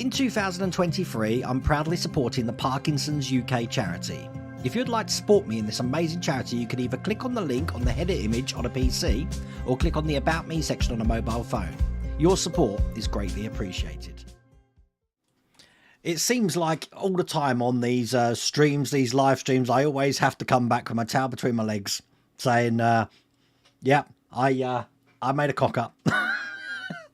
In 2023, I'm proudly supporting the Parkinson's UK charity. If you'd like to support me in this amazing charity, you can either click on the link on the header image on a PC or click on the About Me section on a mobile phone. Your support is greatly appreciated. It seems like all the time on these streams, these live streams, I always have to come back with my tail between my legs saying, yeah, I made a cock up.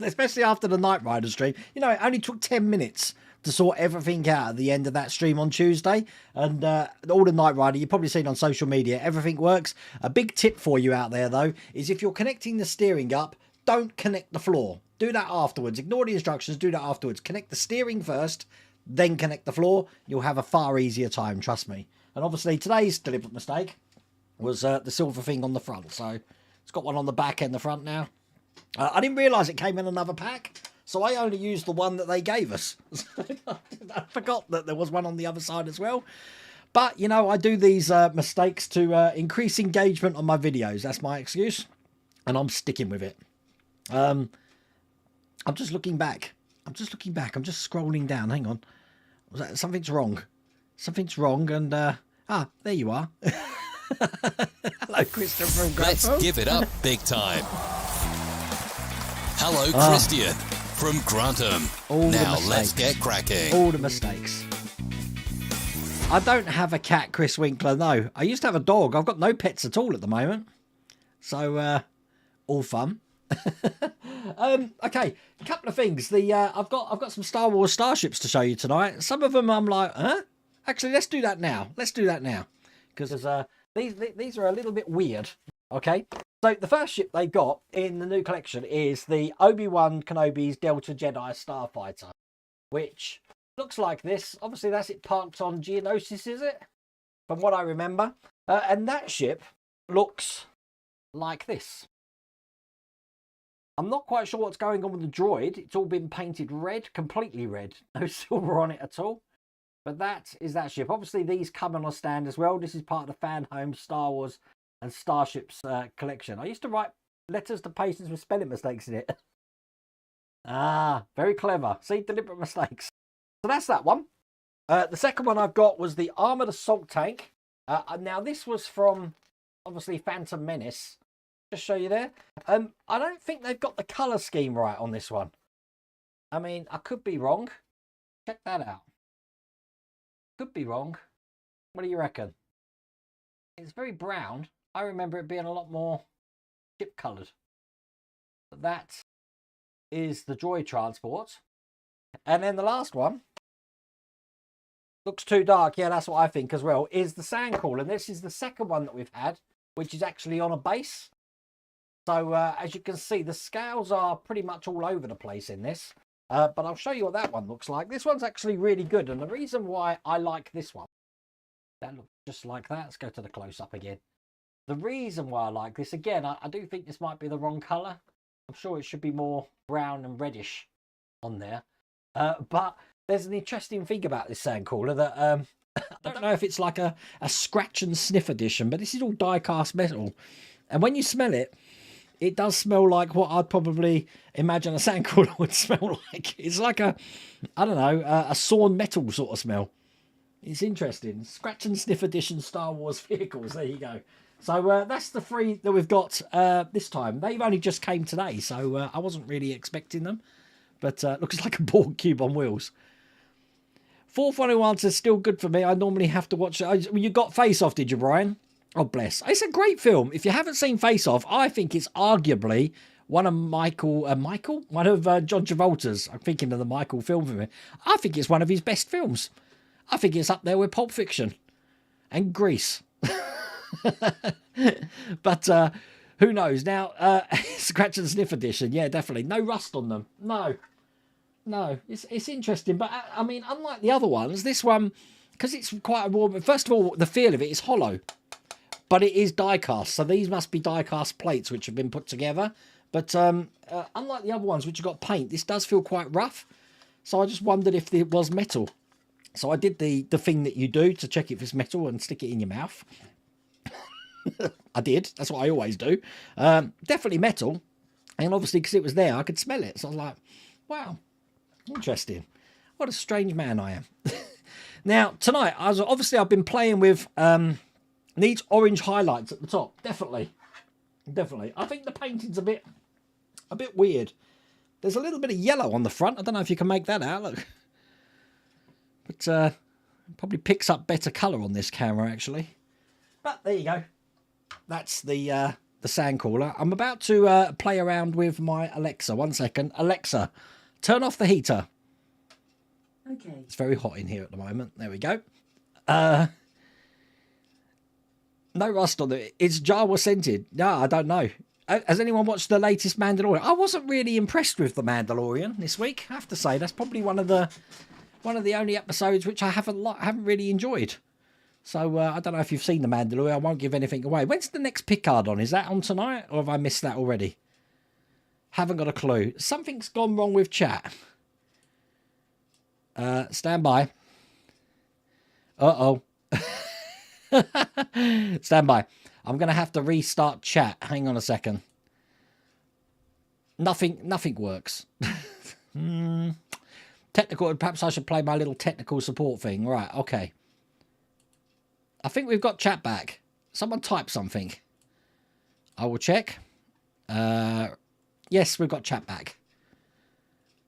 Especially after the Knight Rider stream. You know, it only took 10 minutes to sort everything out at the end of that stream on Tuesday. And all the Knight Rider, you've probably seen on social media, everything works. A big tip for you out there, though, is if you're connecting the steering up, don't connect the floor. Do that afterwards. Ignore the instructions, do that afterwards. Connect the steering first, then connect the floor. You'll have a far easier time, trust me. And obviously, today's deliberate mistake was the silver thing on the front. So it's got one on the back and the front now. I didn't realise it came in another pack, so I only used the one that they gave us. I forgot that there was one on the other side as well. But, you know, I do these mistakes to increase engagement on my videos. That's my excuse, and I'm sticking with it. I'm just looking back. I'm just scrolling down. Hang on. Something's wrong. Something's wrong, and... there you are. Hello, Christopher from Grantham. Let's give it up big time. Hello, Christian from Grantham. Now let's get cracking. All the mistakes. I don't have a cat, Chris Winkler. No, I used to have a dog. I've got no pets at all at the moment. So, all fun. Okay, a couple of things. I've got some Star Wars starships to show you tonight. Some of them I'm like, huh? Actually, let's do that now. Because these are a little bit weird. Okay. So the first ship they got in the new collection is the Obi-Wan Kenobi's Delta Jedi Starfighter, which looks like this. Obviously, that's it parked on Geonosis, is it? From what I remember. And that ship looks like this. I'm not quite sure what's going on with the droid. It's all been painted red, completely red. No silver on it at all. But that is that ship. Obviously, these come on a stand as well. This is part of the Fan Home Star Wars and Starships collection. I used to write letters to patients with spelling mistakes in it. Very clever. See, deliberate mistakes. So that's that one. The second one I've got was the Armoured Assault Tank. Now, this was from, obviously, Phantom Menace. Just show you there. I don't think they've got the colour scheme right on this one. I mean, I could be wrong. Check that out. Could be wrong. What do you reckon? It's very brown. I remember it being a lot more chip coloured. But that is the droid transport. And then the last one looks too dark. Yeah, that's what I think as well. Is the Sandcrawler. And this is the second one that we've had, which is actually on a base. So as you can see, the scales are pretty much all over the place in this. But I'll show you what that one looks like. This one's actually really good. And the reason why I like this one, that looks just like that. Let's go to the close-up again. The reason why I like this, again, I do think this might be the wrong colour. I'm sure it should be more brown and reddish on there. But there's an interesting thing about this Sandcrawler that I don't know if it's like a scratch and sniff edition, but this is all die-cast metal. And when you smell it, it does smell like what I'd probably imagine a Sandcrawler would smell like. It's like a sawn metal sort of smell. It's interesting. Scratch and sniff edition Star Wars vehicles. There you go. So that's the three that we've got this time. They've only just came today, so I wasn't really expecting them. But looks like a Borg cube on wheels. Fourth one who answers still good for me. I normally have to watch it. You got Face Off, did you, Brian? Oh, bless. It's a great film. If you haven't seen Face Off, I think it's arguably one of one of John Travolta's. I'm thinking of the Michael film for me. I think it's one of his best films. I think it's up there with Pulp Fiction and Grease. But who knows? Now, Scratch and Sniff edition. Yeah, definitely. No rust on them. No. It's interesting. But, I mean, unlike the other ones, this one, because it's quite a warm... First of all, the feel of it is hollow. But it is die-cast. So these must be die-cast plates which have been put together. But unlike the other ones which have got paint, this does feel quite rough. So I just wondered if it was metal. So I did the thing that you do to check if it's metal and stick it in your mouth. I did. That's what I always do. Definitely metal. And obviously, because it was there, I could smell it. So I was like, wow, interesting. What a strange man I am. Now, tonight, I've been playing with needs orange highlights at the top. Definitely. I think the painting's a bit weird. There's a little bit of yellow on the front. I don't know if you can make that out. Look. But probably picks up better colour on this camera, actually. But there you go. That's the sand cooler. I'm about to play around with my Alexa. 1 second. Alexa, turn off the heater. Okay. It's very hot in here at the moment. There we go. No rust on it. Is Jawa scented? No, I don't know. Has anyone watched the latest Mandalorian? I wasn't really impressed with the Mandalorian this week. I have to say that's probably one of the only episodes which I haven't really enjoyed. So I don't know if you've seen the Mandalorian. I won't give anything away. When's the next Picard on? Is that on tonight, or have I missed that already? Haven't got a clue. Something's gone wrong with chat. Stand by. Uh-oh. Stand by. I'm going to have to restart chat. Hang on a second. Nothing works. Technical. Perhaps I should play my little technical support thing. Right, okay. I think we've got chat back. Someone type something. I will check. Yes, we've got chat back.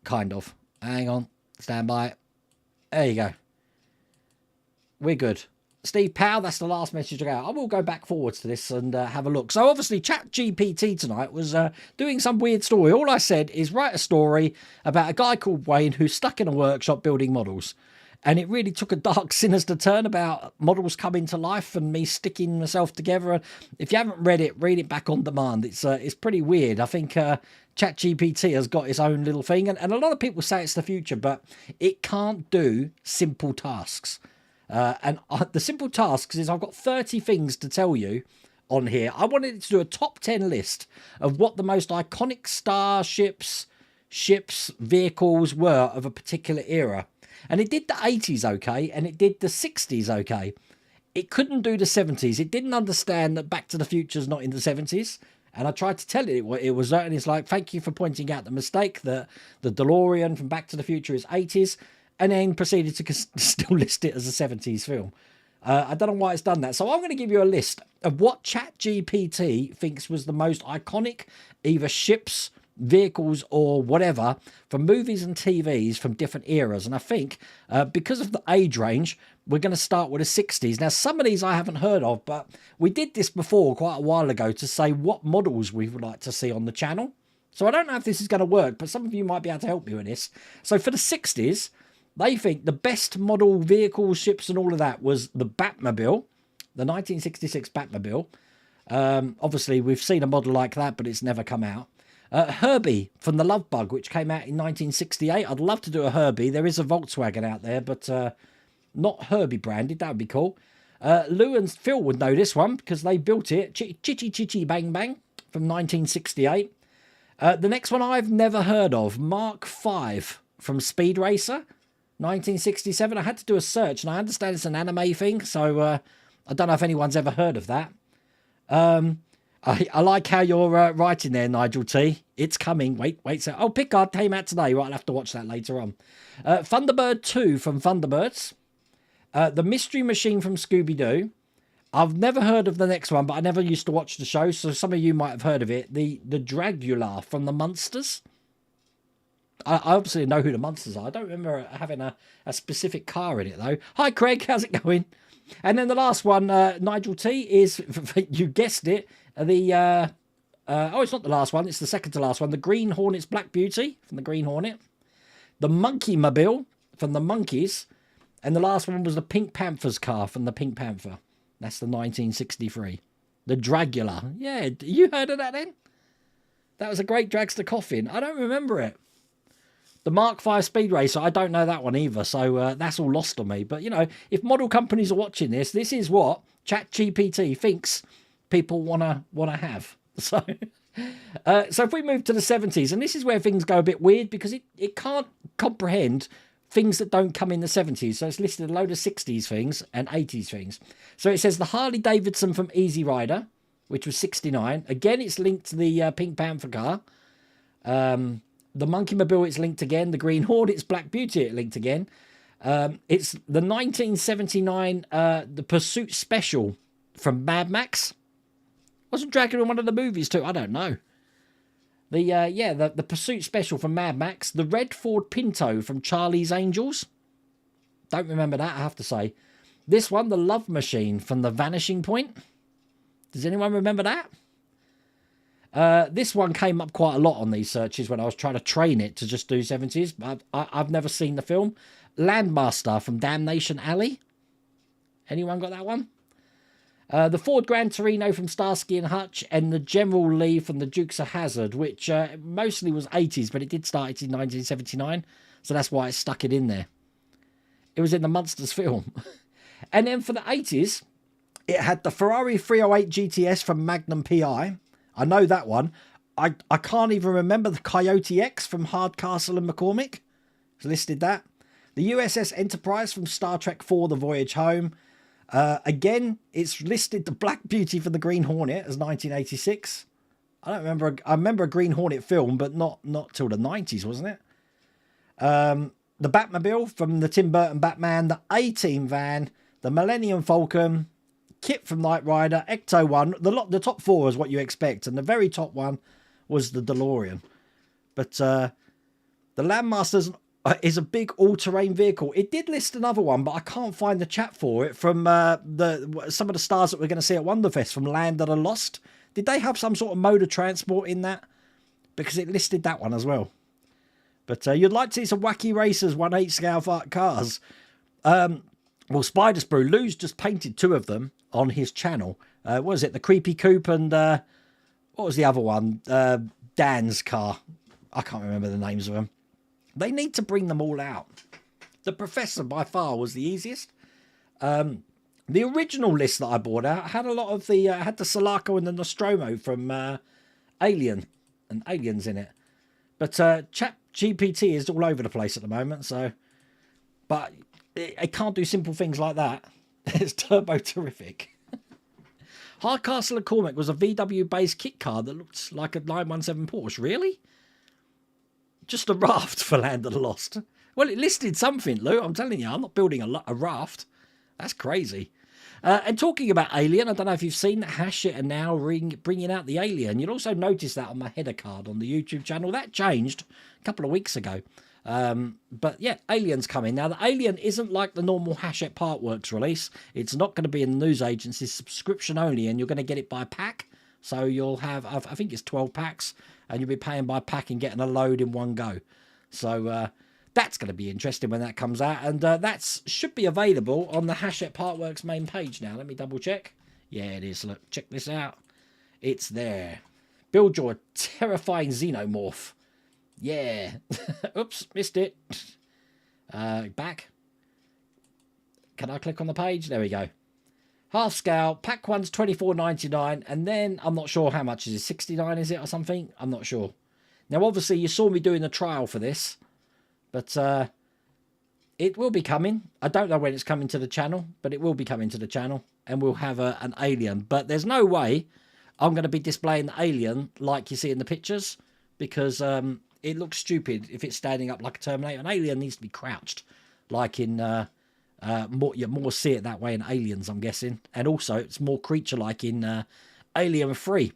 Kind of. Hang on. Stand by. There you go. We're good. Steve Powell, that's the last message I got. I will go back forwards to this and have a look. So obviously ChatGPT tonight was doing some weird story. All I said is write a story about a guy called Wayne who's stuck in a workshop building models. And it really took a dark, sinister turn about models coming to life and me sticking myself together. If you haven't read it, read it back on demand. It's pretty weird. I think ChatGPT has got its own little thing. And a lot of people say it's the future, but it can't do simple tasks. The simple tasks is I've got 30 things to tell you on here. I wanted it to do a top 10 list of what the most iconic starships, ships, vehicles were of a particular era. And it did the 80s okay, and it did the 60s okay. It couldn't do the 70s. It didn't understand that Back to the Future's not in the 70s. And I tried to tell it what it was, and it's like, thank you for pointing out the mistake that the DeLorean from Back to the Future is 80s, and then proceeded to still list it as a 70s film. I don't know why it's done that. So I'm going to give you a list of what ChatGPT thinks was the most iconic, either ships, vehicles or whatever, from movies and TVs from different eras. And I think because of the age range, we're going to start with the 60s. Now, some of these I haven't heard of, but we did this before quite a while ago to say what models we would like to see on the channel. So I don't know if this is going to work, but some of you might be able to help me with this. So for the 60s, they think the best model vehicles, ships and all of that was the Batmobile, the 1966 Batmobile. Obviously, we've seen a model like that, but it's never come out. Herbie from the Love Bug, which came out in 1968. I'd love to do a Herbie. There is a Volkswagen out there, but not Herbie branded. That would be cool. Lou and Phil would know this one because they built it. Chitty Chitty Bang Bang from 1968. The next one I've never heard of, Mark V from Speed Racer, 1967. I had to do a search, and I understand it's an anime thing, so I don't know if anyone's ever heard of that. I like how you're writing there, Nigel T. It's coming. Wait. So, oh, Picard came out today. Right, I'll have to watch that later on. Thunderbird 2 from Thunderbirds. The Mystery Machine from Scooby-Doo. I've never heard of the next one, but I never used to watch the show, so some of you might have heard of it. The Dragula from the Munsters. I obviously know who the Munsters are. I don't remember having a specific car in it, though. Hi, Craig. How's it going? And then the last one, Nigel T, is, you guessed it, it's not the last one. It's the second to last one. The Green Hornet's Black Beauty from the Green Hornet. The Monkey Mobile from the Monkeys. And the last one was the Pink Panther's car from the Pink Panther. That's the 1963. The Dragula. Yeah, you heard of that then? That was a great dragster coffin. I don't remember it. The Mark V Speed Racer, I don't know that one either, so that's all lost on me. But, you know, if model companies are watching this, this is what ChatGPT thinks people want to have. So if we move to the 70s, and this is where things go a bit weird because it can't comprehend things that don't come in the 70s. So it's listed a load of 60s things and 80s things. So it says the Harley Davidson from Easy Rider, which was 69. Again, it's linked to the Pink Panther car. The Monkeymobile, it's linked again. The Green Hornet's Black Beauty, it linked again. It's the 1979 The Pursuit Special from Mad Max. Wasn't Dragon in one of the movies too? I don't know. The Pursuit Special from Mad Max. The Red Ford Pinto from Charlie's Angels. Don't remember that, I have to say. This one, the Love Machine from The Vanishing Point. Does anyone remember that? This one came up quite a lot on these searches when I was trying to train it to just do 70s. But I've never seen the film. Landmaster from Damnation Alley. Anyone got that one? The Ford Gran Torino from Starsky and Hutch, and the General Lee from the Dukes of Hazzard, which mostly was 80s, but it did start in 1979, so that's why it stuck it in there. It was in the Munsters film. And then for the 80s, it had the Ferrari 308 GTS from Magnum PI. I know that one. I can't even remember the Coyote X from Hardcastle and McCormick. It's listed that. The USS Enterprise from Star Trek IV, The Voyage Home. Again, it's listed the Black Beauty for the Green Hornet as 1986. I don't remember. I remember a Green Hornet film, but not till the 90s, wasn't it? The Batmobile from the Tim Burton Batman. The A-Team van. The Millennium Falcon. Kit from Knight Rider. Ecto 1. The top four is what you expect. And the very top one was the DeLorean. But the Landmaster is a big all-terrain vehicle. It did list another one, but I can't find the chat for it from some of the stars that we're going to see at Wonderfest from Land of the Lost. Did they have some sort of mode of transport in that? Because it listed that one as well. But you'd like to see some wacky racers, 1/8 scale cars. Well, Spider Sprue, Lou's just painted two of them on his channel. What was it? The Creepy Coupe and what was the other one? Dan's car. I can't remember the names of them. They need to bring them all out. The Professor by far was the easiest. The original list that I bought out had a lot of the had the Sulaco and the Nostromo from Alien and Aliens in it. But Chat GPT is all over the place at the moment. So, but it can't do simple things like that. It's turbo terrific. Hardcastle and McCormick was a VW based kit car that looked like a 917 Porsche. Really? Just a raft for Land of the Lost. Well, it listed something, Lou. I'm telling you, I'm not building a raft. That's crazy. And talking about Alien, I don't know if you've seen that Hashit are now bringing out the Alien. You'll also notice that on my header card on the YouTube channel. That changed a couple of weeks ago. But yeah, Alien's coming. Now, the Alien isn't like the normal Hachette Partworks release. It's not going to be in the news agency's subscription only, and you're going to get it by pack. So you'll have, I think it's 12 packs, and you'll be paying by pack and getting a load in one go. So that's going to be interesting when that comes out. And that should be available on the Hachette Partworks main page now. Let me double check. Yeah, it is. Look, check this out. It's there. Build your terrifying xenomorph. Yeah. Oops, missed it. Back. Can I click on the page? There we go. Half scale. Pack one's $24.99. And then I'm not sure how much is it. $69 is it or something? I'm not sure. Now, obviously, you saw me doing the trial for this. But it will be coming. I don't know when it's coming to the channel. But it will be coming to the channel. And we'll have an Alien. But there's no way I'm going to be displaying the Alien like you see in the pictures. Because it looks stupid if it's standing up like a Terminator. An Alien needs to be crouched, like in you more see it that way in Aliens, I'm guessing, and also it's more creature-like in Alien 3.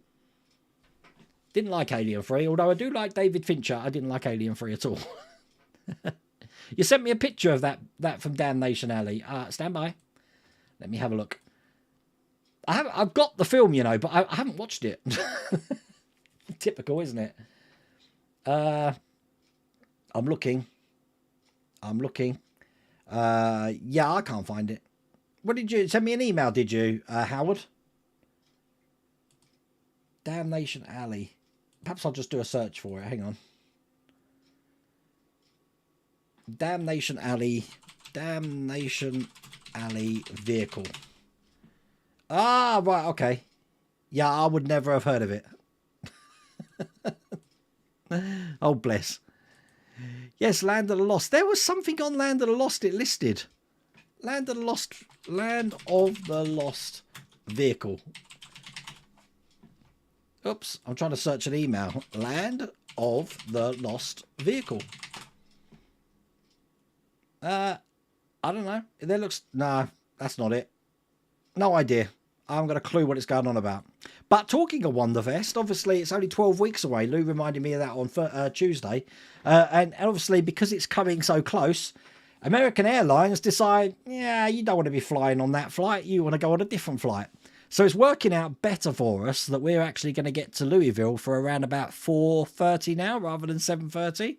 Didn't like Alien 3, although I do like David Fincher. I didn't like Alien 3 at all. You sent me a picture of that from Damnation Alley. Stand by. Let me have a look. I've got the film, you know, but I haven't watched it. Typical, isn't it? I'm looking. Yeah, I can't find it. What did you send me an email? Did you, Howard? Damnation Alley. Perhaps I'll just do a search for it. Hang on. Damnation Alley vehicle. Ah, right. Okay. Yeah, I would never have heard of it. Oh, bless. Yes, Land of the Lost. There was something on Land of the Lost it listed. Land of the Lost vehicle. Oops, I'm trying to search an email. Land of the lost vehicle. I don't know. There looks... No, that's not it. No idea. I haven't got a clue what it's going on about. But talking of Wonderfest, obviously it's only 12 weeks away. Lou reminded me of that on Tuesday. And obviously because it's coming so close, American Airlines decide, yeah, you don't want to be flying on that flight. You want to go on a different flight. So it's working out better for us that we're actually going to get to Louisville for around about 4:30 now rather than 7:30.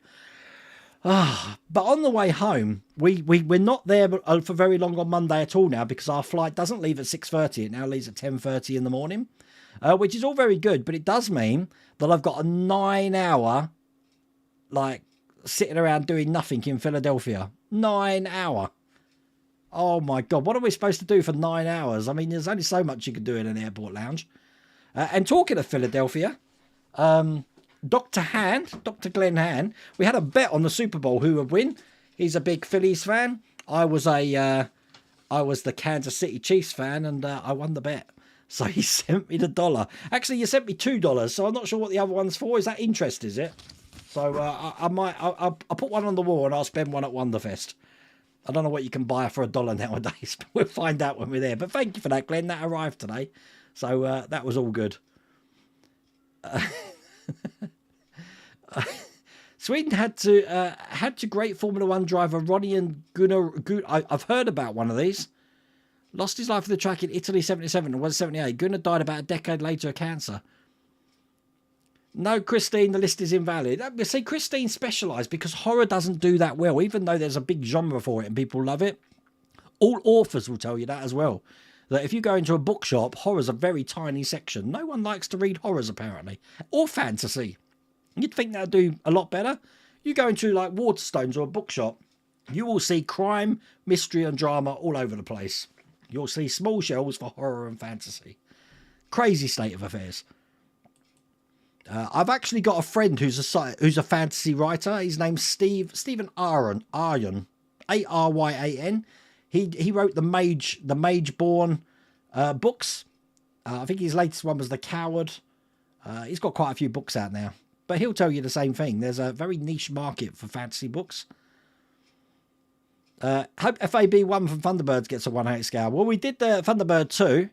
But on the way home, we're not there for very long on Monday at all now because our flight doesn't leave at 6:30. It now leaves at 10:30 in the morning, which is all very good. But it does mean that I've got a 9-hour, like, sitting around doing nothing in Philadelphia. 9-hour. Oh, my God. What are we supposed to do for 9 hours? I mean, there's only so much you can do in an airport lounge. And talking of Philadelphia... Dr. Glenn Hand, we had a bet on the Super Bowl who would win. He's a big Phillies fan. I was the Kansas City Chiefs fan, and I won the bet. So he sent me the $1. Actually, you sent me $2, so I'm not sure what the other one's for. Is that interest, is it? So I'll put one on the wall and I'll spend one at Wonderfest. I don't know what you can buy for $1 nowadays, but we'll find out when we're there. But thank you for that, Glenn. That arrived today. So that was all good. Sweden had to great Formula One driver Ronnie and Gunnar. I've heard about one of these. Lost his life at the track in Italy 77 and was 78. Gunnar died about a decade later of cancer. No, Christine, the list is invalid. See, Christine specialised because horror doesn't do that well, even though there's a big genre for it and people love it. All authors will tell you that as well. That if you go into a bookshop, horror's a very tiny section. No one likes to read horrors, apparently. Or fantasy. You'd think that would do a lot better. You go into like Waterstones or a bookshop, you will see crime, mystery and drama all over the place. You'll see small shelves for horror and fantasy. Crazy state of affairs. I've actually got a friend who's a fantasy writer. His name's Stephen Aryan, Aryan. He wrote the Mageborn books. I think his latest one was The Coward. He's got quite a few books out now. But he'll tell you the same thing. There's a very niche market for fantasy books. Hope FAB1 from Thunderbirds gets a 1/8 scale. Well, we did the Thunderbird 2.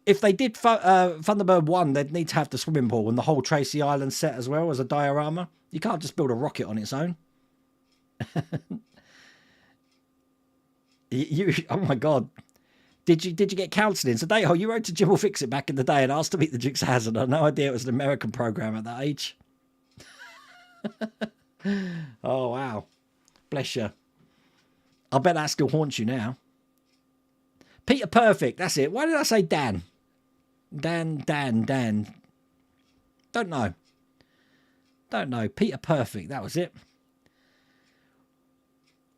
If they did Thunderbird 1, they'd need to have the swimming pool and the whole Tracy Island set as well as a diorama. You can't just build a rocket on its own. Oh my God. Did you get counselling? So, Dayho, you wrote to Jim will fix it back in the day and asked to meet the Dukes of Hazzard. I had no idea it was an American program at that age. Oh, wow. Bless you. I bet that still haunts you now. Peter Perfect, that's it. Why did I say Dan? Dan. Don't know. Peter Perfect, that was it.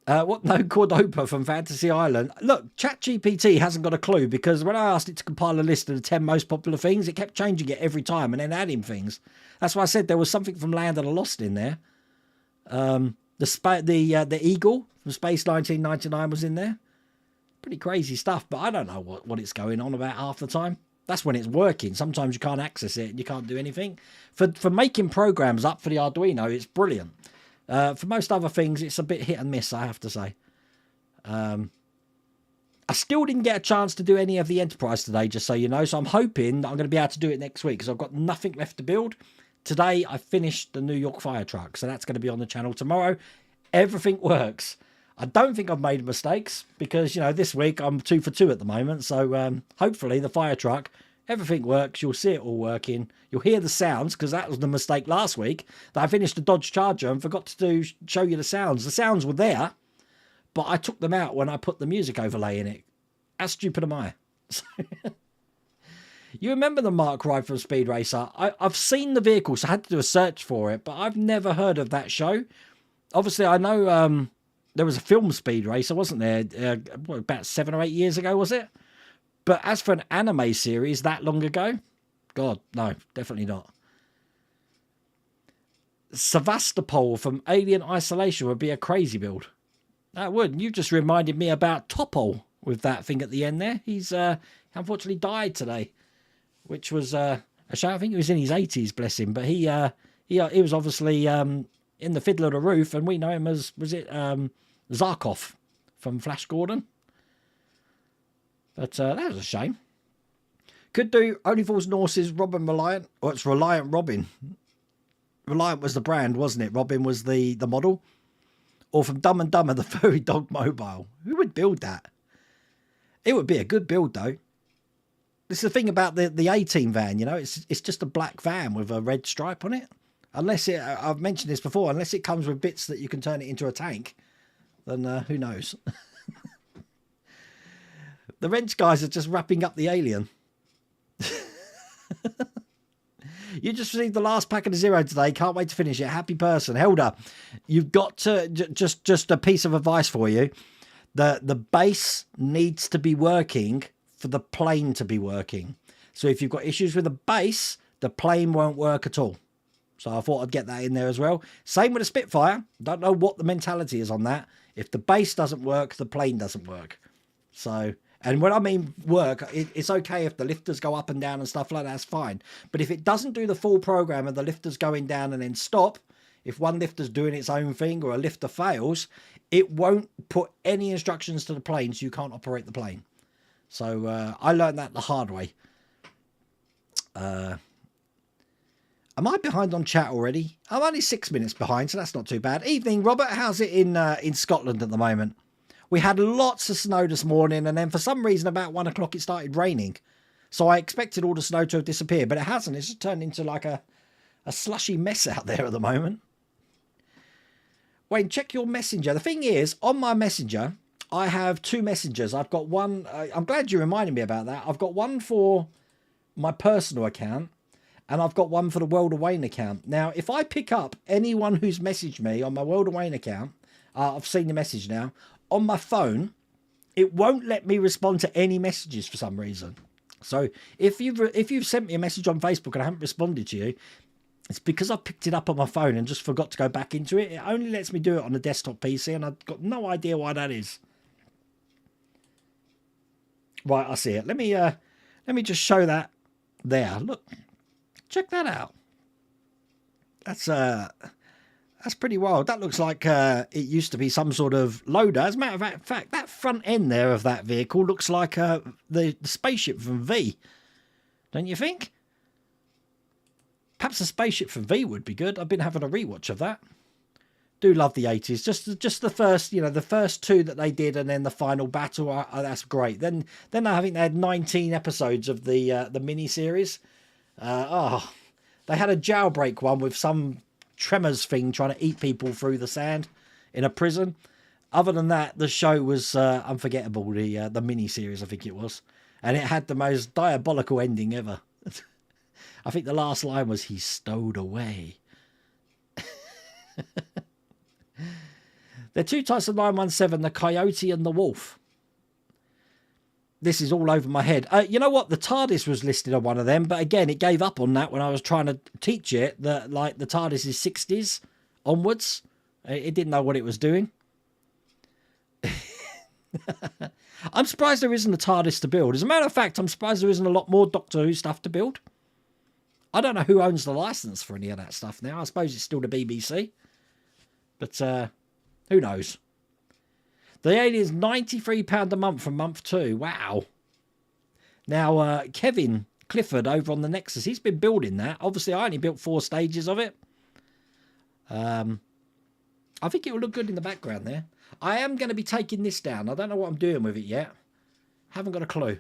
What? No, Cordoba from Fantasy Island. Look, ChatGPT hasn't got a clue because when I asked it to compile a list of the 10 most popular things, it kept changing it every time and then adding things. That's why I said there was something from Land of the Lost in there. The Eagle from Space 1999 was in there. Pretty crazy stuff, but I don't know what it's going on about half the time. That's when it's working. Sometimes you can't access it and you can't do anything. For making programs up for the Arduino, it's brilliant. For most other things, it's a bit hit and miss, I have to say. I still didn't get a chance to do any of the Enterprise today, just so you know. So I'm hoping that I'm going to be able to do it next week because I've got nothing left to build. Today, I finished the New York fire truck, so that's going to be on the channel tomorrow. Everything works. I don't think I've made mistakes because, you know, this week I'm 2 for 2 at the moment. So hopefully the fire truck, everything works. You'll see it all working. You'll hear the sounds because that was the mistake last week that I finished the Dodge Charger and forgot to show you the sounds. The sounds were there, but I took them out when I put the music overlay in it. How stupid am I? You remember the Mark Ride from Speed Racer? I've seen the vehicle, so I had to do a search for it, but I've never heard of that show. Obviously, I know there was a film Speed Racer, wasn't there? About 7 or 8 years ago, was it? But as for an anime series that long ago, God, no, definitely not. Sevastopol from Alien Isolation would be a crazy build. That would. You just reminded me about Topol with that thing at the end there. He's unfortunately died today, which was a shame. I think he was in his 80s, bless him. But he he was obviously in the Fiddler of the Roof, and we know him as, was it Zarkov from Flash Gordon? But that was a shame. Could do Only Fools and Horses, Robin Reliant, or it's Reliant Robin. Reliant was the brand, wasn't it? Robin was the model. Or from Dumb and Dumber, the Furry Dog Mobile. Who would build that? It would be a good build, though. This is the thing about the A-Team van, you know. It's just a black van with a red stripe on it. Unless it, I've mentioned this before, unless it comes with bits that you can turn it into a tank, then who knows? The wrench guys are just wrapping up the alien. You just received the last pack of the Zero today. Can't wait to finish it. Happy person. Helder, you've got to, just a piece of advice for you. The base needs to be working for the plane to be working. So if you've got issues with the base, the plane won't work at all. So I thought I'd get that in there as well. Same with a Spitfire. Don't know what the mentality is on that. If the base doesn't work, the plane doesn't work. So... And when I mean work, it's okay if the lifters go up and down and stuff like that, that's fine. But if it doesn't do the full program and the lifter's going down and then stop, if one lifter's doing its own thing or a lifter fails, it won't put any instructions to the plane, so you can't operate the plane. So I learned that the hard way. Am I behind on chat already? I'm only 6 minutes behind, so that's not too bad. Evening, Robert. How's it in Scotland at the moment? We had lots of snow this morning, and then for some reason about 1 o'clock it started raining. So I expected all the snow to have disappeared, but it hasn't. It's just turned into like a slushy mess out there at the moment. Wayne, check your messenger. The thing is, on my messenger, I have 2 messengers. I've got one. I'm glad you reminded me about that. I've got one for my personal account, and I've got one for the World of Wayne account. Now, if I pick up anyone who's messaged me on my World of Wayne account, I've seen the message now. On my phone, it won't let me respond to any messages for some reason. So if you've sent me a message on Facebook and I haven't responded to you, it's because I picked it up on my phone and just forgot to go back into it. It only lets me do it on a desktop PC, and I've got no idea why that is. Right, I see it. Let me just show that there. Look, check that out. That's pretty wild. That looks like it used to be some sort of loader. As a matter of fact, that front end there of that vehicle looks like the spaceship from V. Don't you think? Perhaps a spaceship from V would be good. I've been having a rewatch of that. Do love the 80s. Just the first, you know, the first 2 that they did, and then the final battle. That's great. Then I think they had 19 episodes of the mini series. They had a jailbreak one with some Tremors thing trying to eat people through the sand in a prison. Other than that, the show was unforgettable. The mini series, I think it was, and it had the most diabolical ending ever. I think the last line was, "He's stowed away." There are 2 types of 917: the Coyote and the Wolf. This is all over my head. You know what? The TARDIS was listed on one of them, but again, it gave up on that when I was trying to teach it that, like, the TARDIS is 60s onwards. It didn't know what it was doing. I'm surprised there isn't a TARDIS to build. As a matter of fact, I'm surprised there isn't a lot more Doctor Who stuff to build. I don't know who owns the license for any of that stuff now. I suppose it's still the BBC. But who knows? The alien's £93 a month from month 2. Wow. Now, Kevin Clifford over on the Nexus, he's been building that. Obviously, I only built 4 stages of it. I think it will look good in the background there. I am going to be taking this down. I don't know what I'm doing with it yet. Haven't got a clue.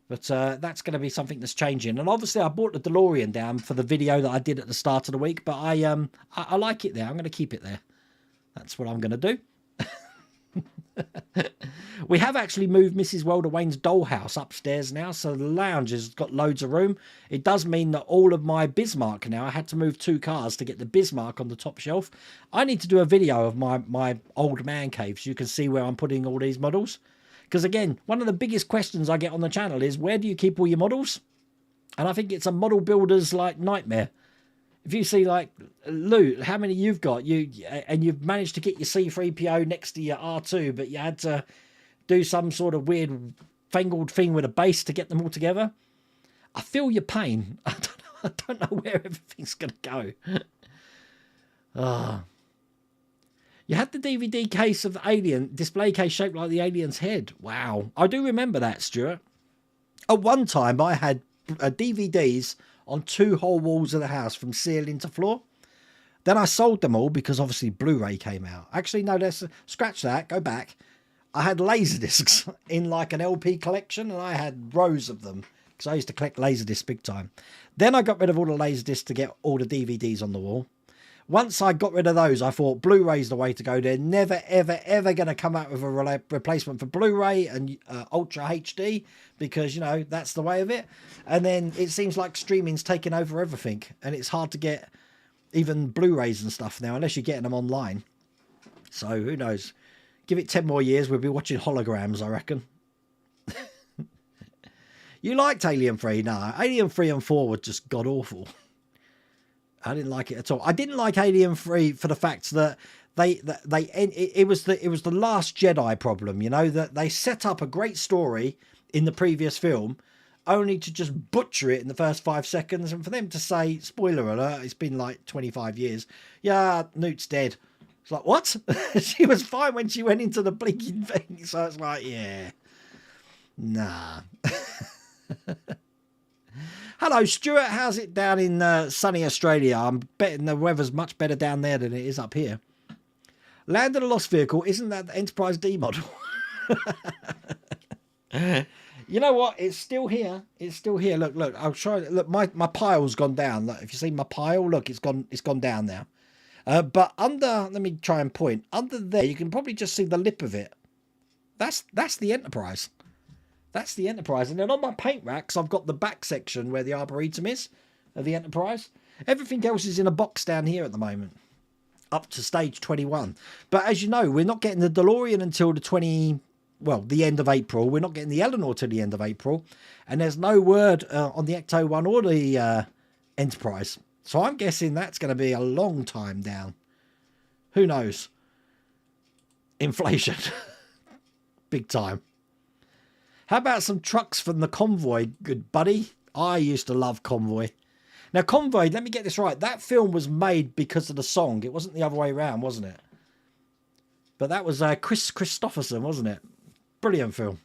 But that's going to be something that's changing. And obviously, I brought the DeLorean down for the video that I did at the start of the week. But I like it there. I'm going to keep it there. That's what I'm going to do. We have actually moved Mrs. World of Wayne's dollhouse upstairs now, so the lounge has got loads of room. It does mean that all of my Bismarck now, I had to move 2 cars to get the Bismarck on the top shelf. I need to do a video of my old man cave so you can see where I'm putting all these models. Because again, one of the biggest questions I get on the channel is, where do you keep all your models? And I think it's a model builder's like nightmare. If you see, like, Lou, how many you've got, and you've managed to get your C-3PO next to your R2, but you had to do some sort of weird fangled thing with a base to get them all together. I feel your pain. I don't know where everything's going to go. Ah. You had the DVD case of the Alien, display case shaped like the alien's head. Wow. I do remember that, Stuart. At one time, I had DVDs on 2 whole walls of the house from ceiling to floor. Then I sold them all because obviously Blu-ray came out. Actually, no, let's scratch that. Go back. I had Laserdiscs in like an LP collection, and I had rows of them because I used to collect Laserdiscs big time. Then I got rid of all the Laserdiscs to get all the DVDs on the wall. Once I got rid of those, I thought Blu-ray's the way to go. They're never, ever, ever going to come out with a replacement for Blu-ray and Ultra HD because, you know, that's the way of it. And then it seems like streaming's taking over everything, and it's hard to get even Blu-rays and stuff now unless you're getting them online. So who knows? Give it 10 more years, we'll be watching holograms, I reckon. You liked Alien 3? No, Alien 3 and 4 were just god-awful. I didn't like it at all. I didn't like Alien 3 for the fact that it was the Last Jedi problem, you know, that they set up a great story in the previous film only to just butcher it in the first 5 seconds, and for them to say, spoiler alert, it's been like 25 years, yeah, Newt's dead. It's like, what? She was fine when she went into the blinking thing. So it's like, yeah, nah. Hello, Stuart. How's it down in sunny Australia? I'm betting the weather's much better down there than it is up here. Land of the Lost Vehicle. Isn't that the Enterprise D model? You know what? It's still here. It's still here. Look, look. I'll try. Look, my pile's gone down. Look, if you see my pile, look, it's gone down now. But under, let me try and point. Under there, you can probably just see the lip of it. That's the Enterprise. That's the Enterprise. And then on my paint racks, I've got the back section where the Arboretum is of the Enterprise. Everything else is in a box down here at the moment, up to stage 21. But as you know, we're not getting the DeLorean until the end of April. We're not getting the Eleanor till the end of April. And there's no word on the Ecto 1 or the Enterprise. So I'm guessing that's going to be a long time down. Who knows? Inflation. Big time. How about some trucks from the Convoy, good buddy? I used to love Convoy. Now, Convoy, let me get this right. That film was made because of the song. It wasn't the other way around, wasn't it? But that was Chris Christopherson, wasn't it? Brilliant film.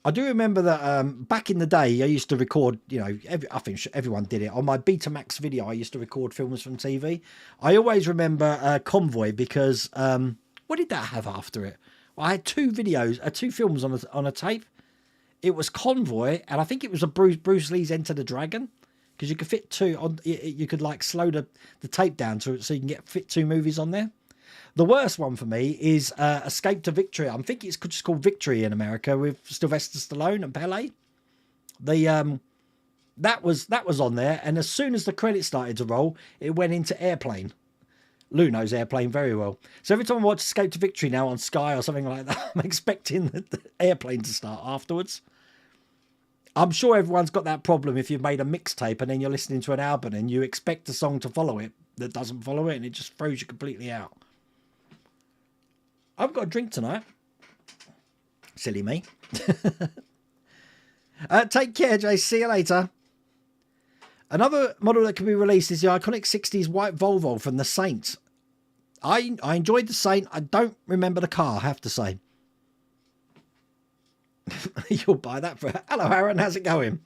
I do remember that back in the day, I used to record, you know, I think everyone did it. On my Betamax video, I used to record films from TV. I always remember Convoy because, what did that have after it? Well, I had 2 films on a tape. It was Convoy, and I think it was a Bruce Lee's Enter the Dragon, because you could fit 2 on. You could like slow the tape down so you can fit 2 movies on there. The worst one for me is Escape to Victory. I think it's just called Victory in America with Sylvester Stallone and Pele. That was on there, and as soon as the credits started to roll, it went into Airplane. Lou knows Airplane very well. So every time I watch Escape to Victory now on Sky or something like that, I'm expecting the Airplane to start afterwards. I'm sure everyone's got that problem if you've made a mixtape and then you're listening to an album and you expect a song to follow it that doesn't follow it, and it just throws you completely out. I've got a drink tonight. Silly me. Take care, Jay. See you later. Another model that can be released is the iconic 60s white Volvo from the Saint. I enjoyed the Saint. I don't remember the car, I have to say. You'll buy that for... Hello, Aaron. How's it going?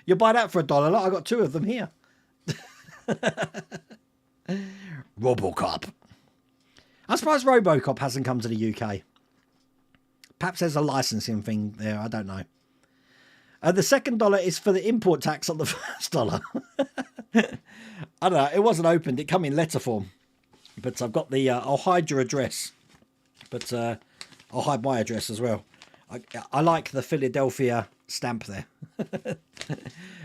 You'll buy that for $1. Look, I got 2 of them here. Robocop. I'm surprised Robocop hasn't come to the UK. Perhaps there's a licensing thing there. I don't know. The second $1 is for the import tax on the first $1. I don't know. It wasn't opened. It come in letter form. But I've got the... I'll hide your address. But I'll hide my address as well. I like the Philadelphia stamp there.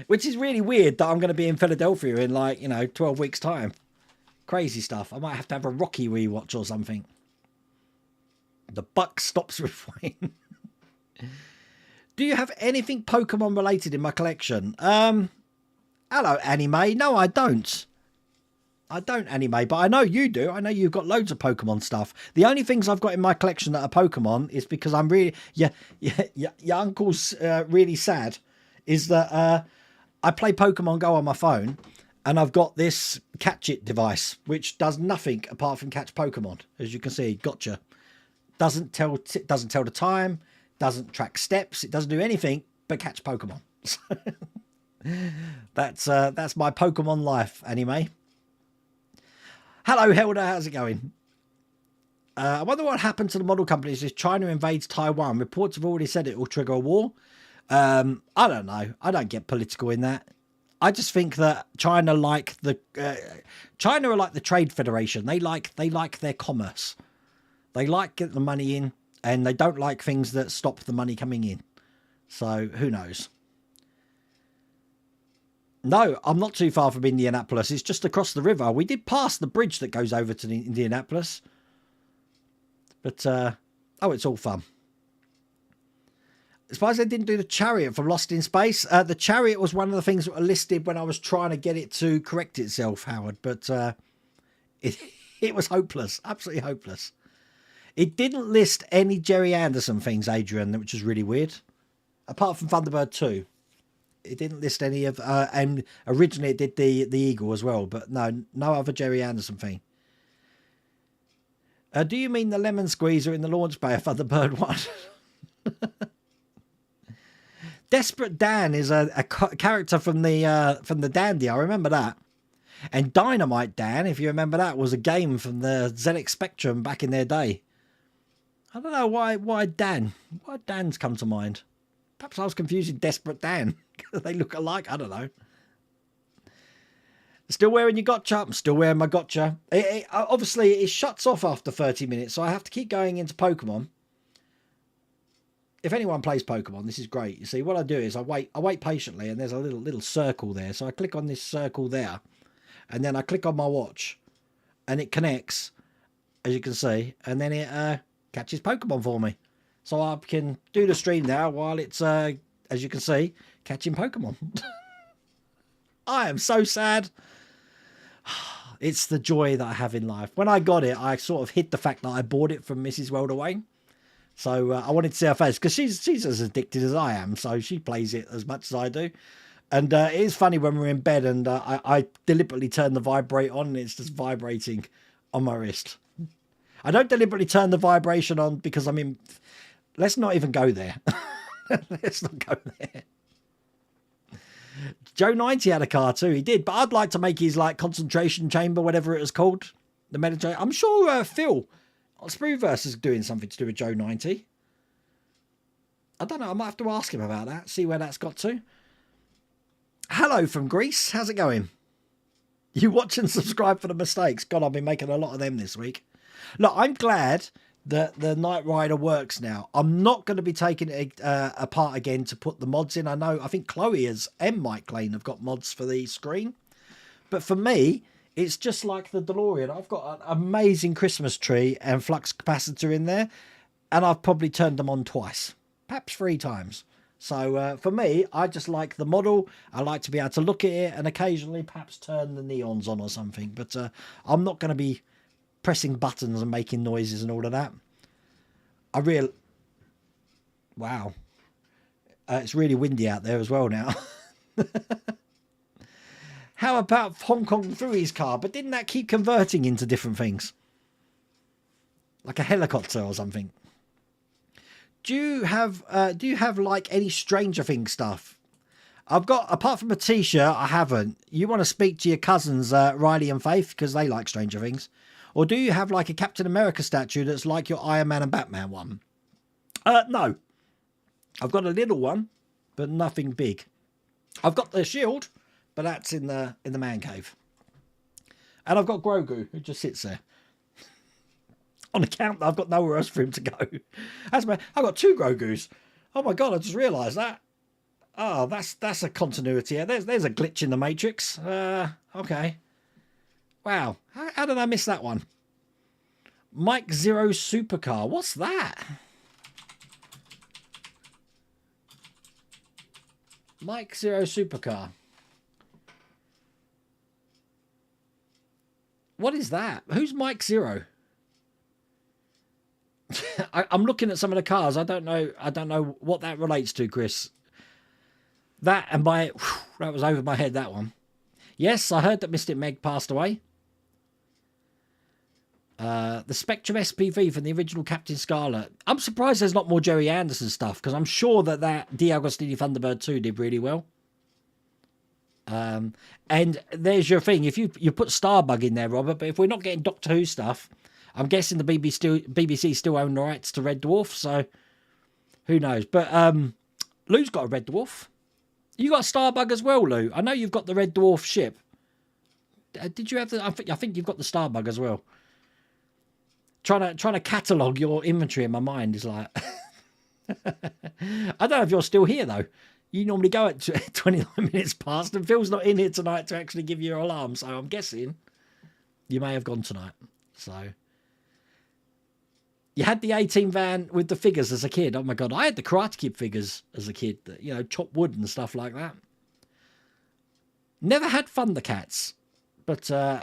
Which is really weird that I'm going to be in Philadelphia in 12 weeks time. Crazy stuff. I might have to have a Rocky rewatch or something. The buck stops with Wayne. Do you have anything Pokemon related in my collection? Hello, Anime. No, I don't. I don't, Anime, but I know you do. I know you've got loads of Pokemon stuff. The only things I've got in my collection that are Pokemon is because I'm really... Your uncle's really sad, is that I play Pokemon Go on my phone, And I've got this catch it device, which does nothing apart from catch Pokemon. As you can see, gotcha. Doesn't tell the time, doesn't track steps, it doesn't do anything but catch Pokemon. That's my Pokemon life, anime. Hello, Helder, how's it going? I wonder what happened to the model companies if China invades Taiwan. Reports have already said it will trigger a war. I don't know. I don't get political in that. I just think that China are like the Trade Federation. They like their commerce. They like getting the money in, and they don't like things that stop the money coming in. So who knows? No, I'm not too far from Indianapolis. It's just across the river. We did pass the bridge that goes over to Indianapolis. But, oh, it's all fun. I suppose they didn't do the chariot from Lost in Space. The chariot was one of the things that were listed when I was trying to get it to correct itself, Howard. But it was hopeless. Absolutely hopeless. It didn't list any Jerry Anderson things, Adrian, which is really weird. Apart from Thunderbird 2. It didn't list any of... and originally it did the Eagle as well. But no other Jerry Anderson thing. Do you mean the lemon squeezer in the launch bay of Thunderbird 1? Desperate Dan is a character from the Dandy. I remember that. And Dynamite Dan, if you remember that, was a game from the ZX Spectrum back in their day. I don't know why Dan. Why Dan's come to mind. Perhaps I was confusing Desperate Dan. They look alike. I don't know. Still wearing your gotcha? I'm still wearing my gotcha. Obviously, it shuts off after 30 minutes, so I have to keep going into Pokemon. If anyone plays Pokemon, this is great. You see, what I do is I wait patiently, and there's a little circle there. So I click on this circle there, and then I click on my watch, and it connects, as you can see, and then it catches Pokemon for me. So I can do the stream now while it's, as you can see, catching Pokemon. I am so sad. It's the joy that I have in life. When I got it, I sort of hid the fact that I bought it from Mrs. World Away. So I wanted to see her face because she's as addicted as I am. So she plays it as much as I do. And it is funny when we're in bed and I deliberately turn the vibrate on and it's just vibrating on my wrist. I don't deliberately turn the vibration on because I'm in... Let's not even go there. Let's not go there. Joe 90 had a car too. He did. But I'd like to make his like concentration chamber, whatever it was called. The meditation. I'm sure Phil Spruverse is doing something to do with Joe 90. I don't know. I might have to ask him about that. See where that's got to. Hello from Greece. How's it going? You watch and subscribe for the mistakes. God, I've been making a lot of them this week. Look, I'm glad that the Knight Rider works now. I'm not going to be taking it apart again to put the mods in. I think Chloe and Mike Lane have got mods for the screen. But for me, it's just like the DeLorean. I've got an amazing Christmas tree and flux capacitor in there. And I've probably turned them on twice. Perhaps 3 times. So for me, I just like the model. I like to be able to look at it and occasionally perhaps turn the neons on or something. But I'm not going to be pressing buttons and making noises and all of that. Wow. It's really windy out there as well now. How about Hong Kong Fui's car? But didn't that keep converting into different things? Like a helicopter or something. Do you have like any Stranger Things stuff? I've got, apart from a t-shirt, I haven't. You want to speak to your cousins, Riley and Faith, because they like Stranger Things. Or do you have like a Captain America statue that's like your Iron Man and Batman one? No. I've got a little one, but nothing big. I've got the shield, but that's in the man cave. And I've got Grogu, who just sits there. On account that I've got nowhere else for him to go. I've got 2 Grogus. Oh my god, I just realised that. Oh, that's a continuity. There's a glitch in the Matrix. Okay. Wow. How did I miss that one? Mike Zero Supercar. What's that? Mike Zero Supercar. What is that? Who's Mike Zero? I'm looking at some of the cars. I don't know what that relates to, Chris. That and that was over my head, that one. Yes, I heard that Mystic Meg passed away. The Spectrum SPV from the original Captain Scarlet. I'm surprised there's not more Jerry Anderson stuff, because I'm sure that D. Agostini Thunderbird 2 did really well. And there's your thing. If you put Starbug in there, Robert, but if we're not getting Doctor Who stuff, I'm guessing the BBC still own the rights to Red Dwarf, so who knows. But Lou's got a Red Dwarf. You got a Starbug as well, Lou. I know you've got the Red Dwarf ship. Did you have the... I think you've got the Starbug as well. Trying to catalogue your inventory in my mind is like... I don't know if you're still here, though. You normally go at 29 minutes past, and Phil's not in here tonight to actually give you your alarm, so I'm guessing you may have gone tonight. So... You had the 18 van with the figures as a kid. Oh, my God. I had the Karate Kid figures as a kid. You know, chop wood and stuff like that. Never had Thundercats. But I'm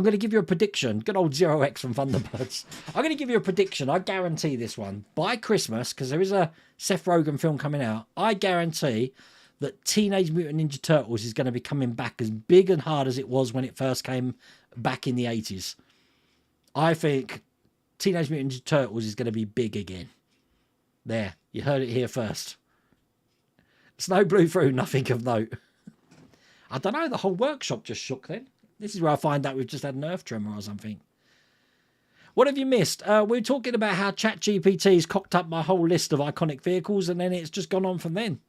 going to give you a prediction. Good old Zero X from Thunderbirds. I'm going to give you a prediction. I guarantee this one. By Christmas, because there is a Seth Rogen film coming out, I guarantee that Teenage Mutant Ninja Turtles is going to be coming back as big and hard as it was when it first came back in the 80s. I think Teenage Mutant Ninja Turtles is going to be big again. There, you heard it here first. Snow blew through, nothing of note. I don't know, the whole workshop just shook then. This is where I find out we've just had an earth tremor or something. What have you missed? We're talking about how ChatGPT's cocked up my whole list of iconic vehicles, and then it's just gone on from then.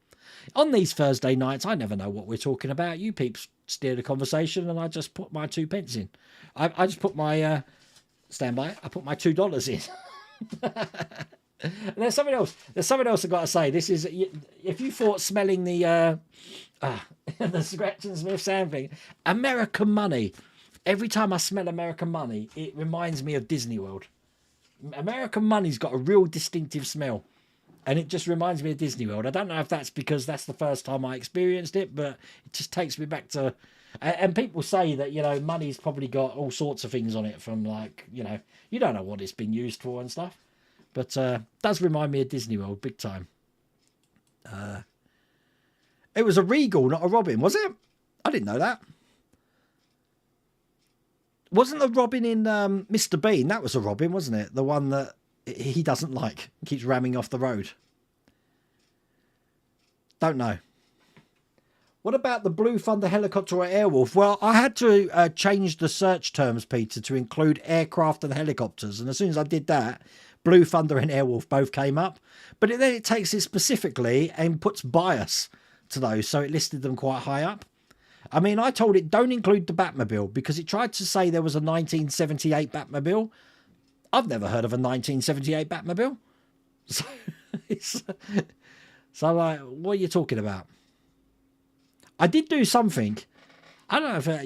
On these Thursday nights, I never know what we're talking about. You peeps steer the conversation, and I just put my 2 pence in. I just put my... stand by. I put my $2 in. And there's something else. There's something else I've got to say. This is, if you thought smelling the the Scratch and Smith sound thing, American money. Every time I smell American money, it reminds me of Disney World. American money's got a real distinctive smell, and it just reminds me of Disney World. I don't know if that's because that's the first time I experienced it, but it just takes me back to... And people say that, you know, money's probably got all sorts of things on it from, like, you know, you don't know what it's been used for and stuff. But does remind me of Disney World, big time. It was a Regal, not a Robin, was it? I didn't know that. Wasn't the Robin in Mr. Bean? That was a Robin, wasn't it? The one that he doesn't like. Keeps ramming off the road. Don't know. What about the Blue Thunder helicopter or Airwolf? Well, I had to change the search terms, Peter, to include aircraft and helicopters. And as soon as I did that, Blue Thunder and Airwolf both came up. But then it takes it specifically and puts bias to those. So it listed them quite high up. I mean, I told it don't include the Batmobile because it tried to say there was a 1978 Batmobile. I've never heard of a 1978 Batmobile. So I'm like, what are you talking about? I did do something. I don't know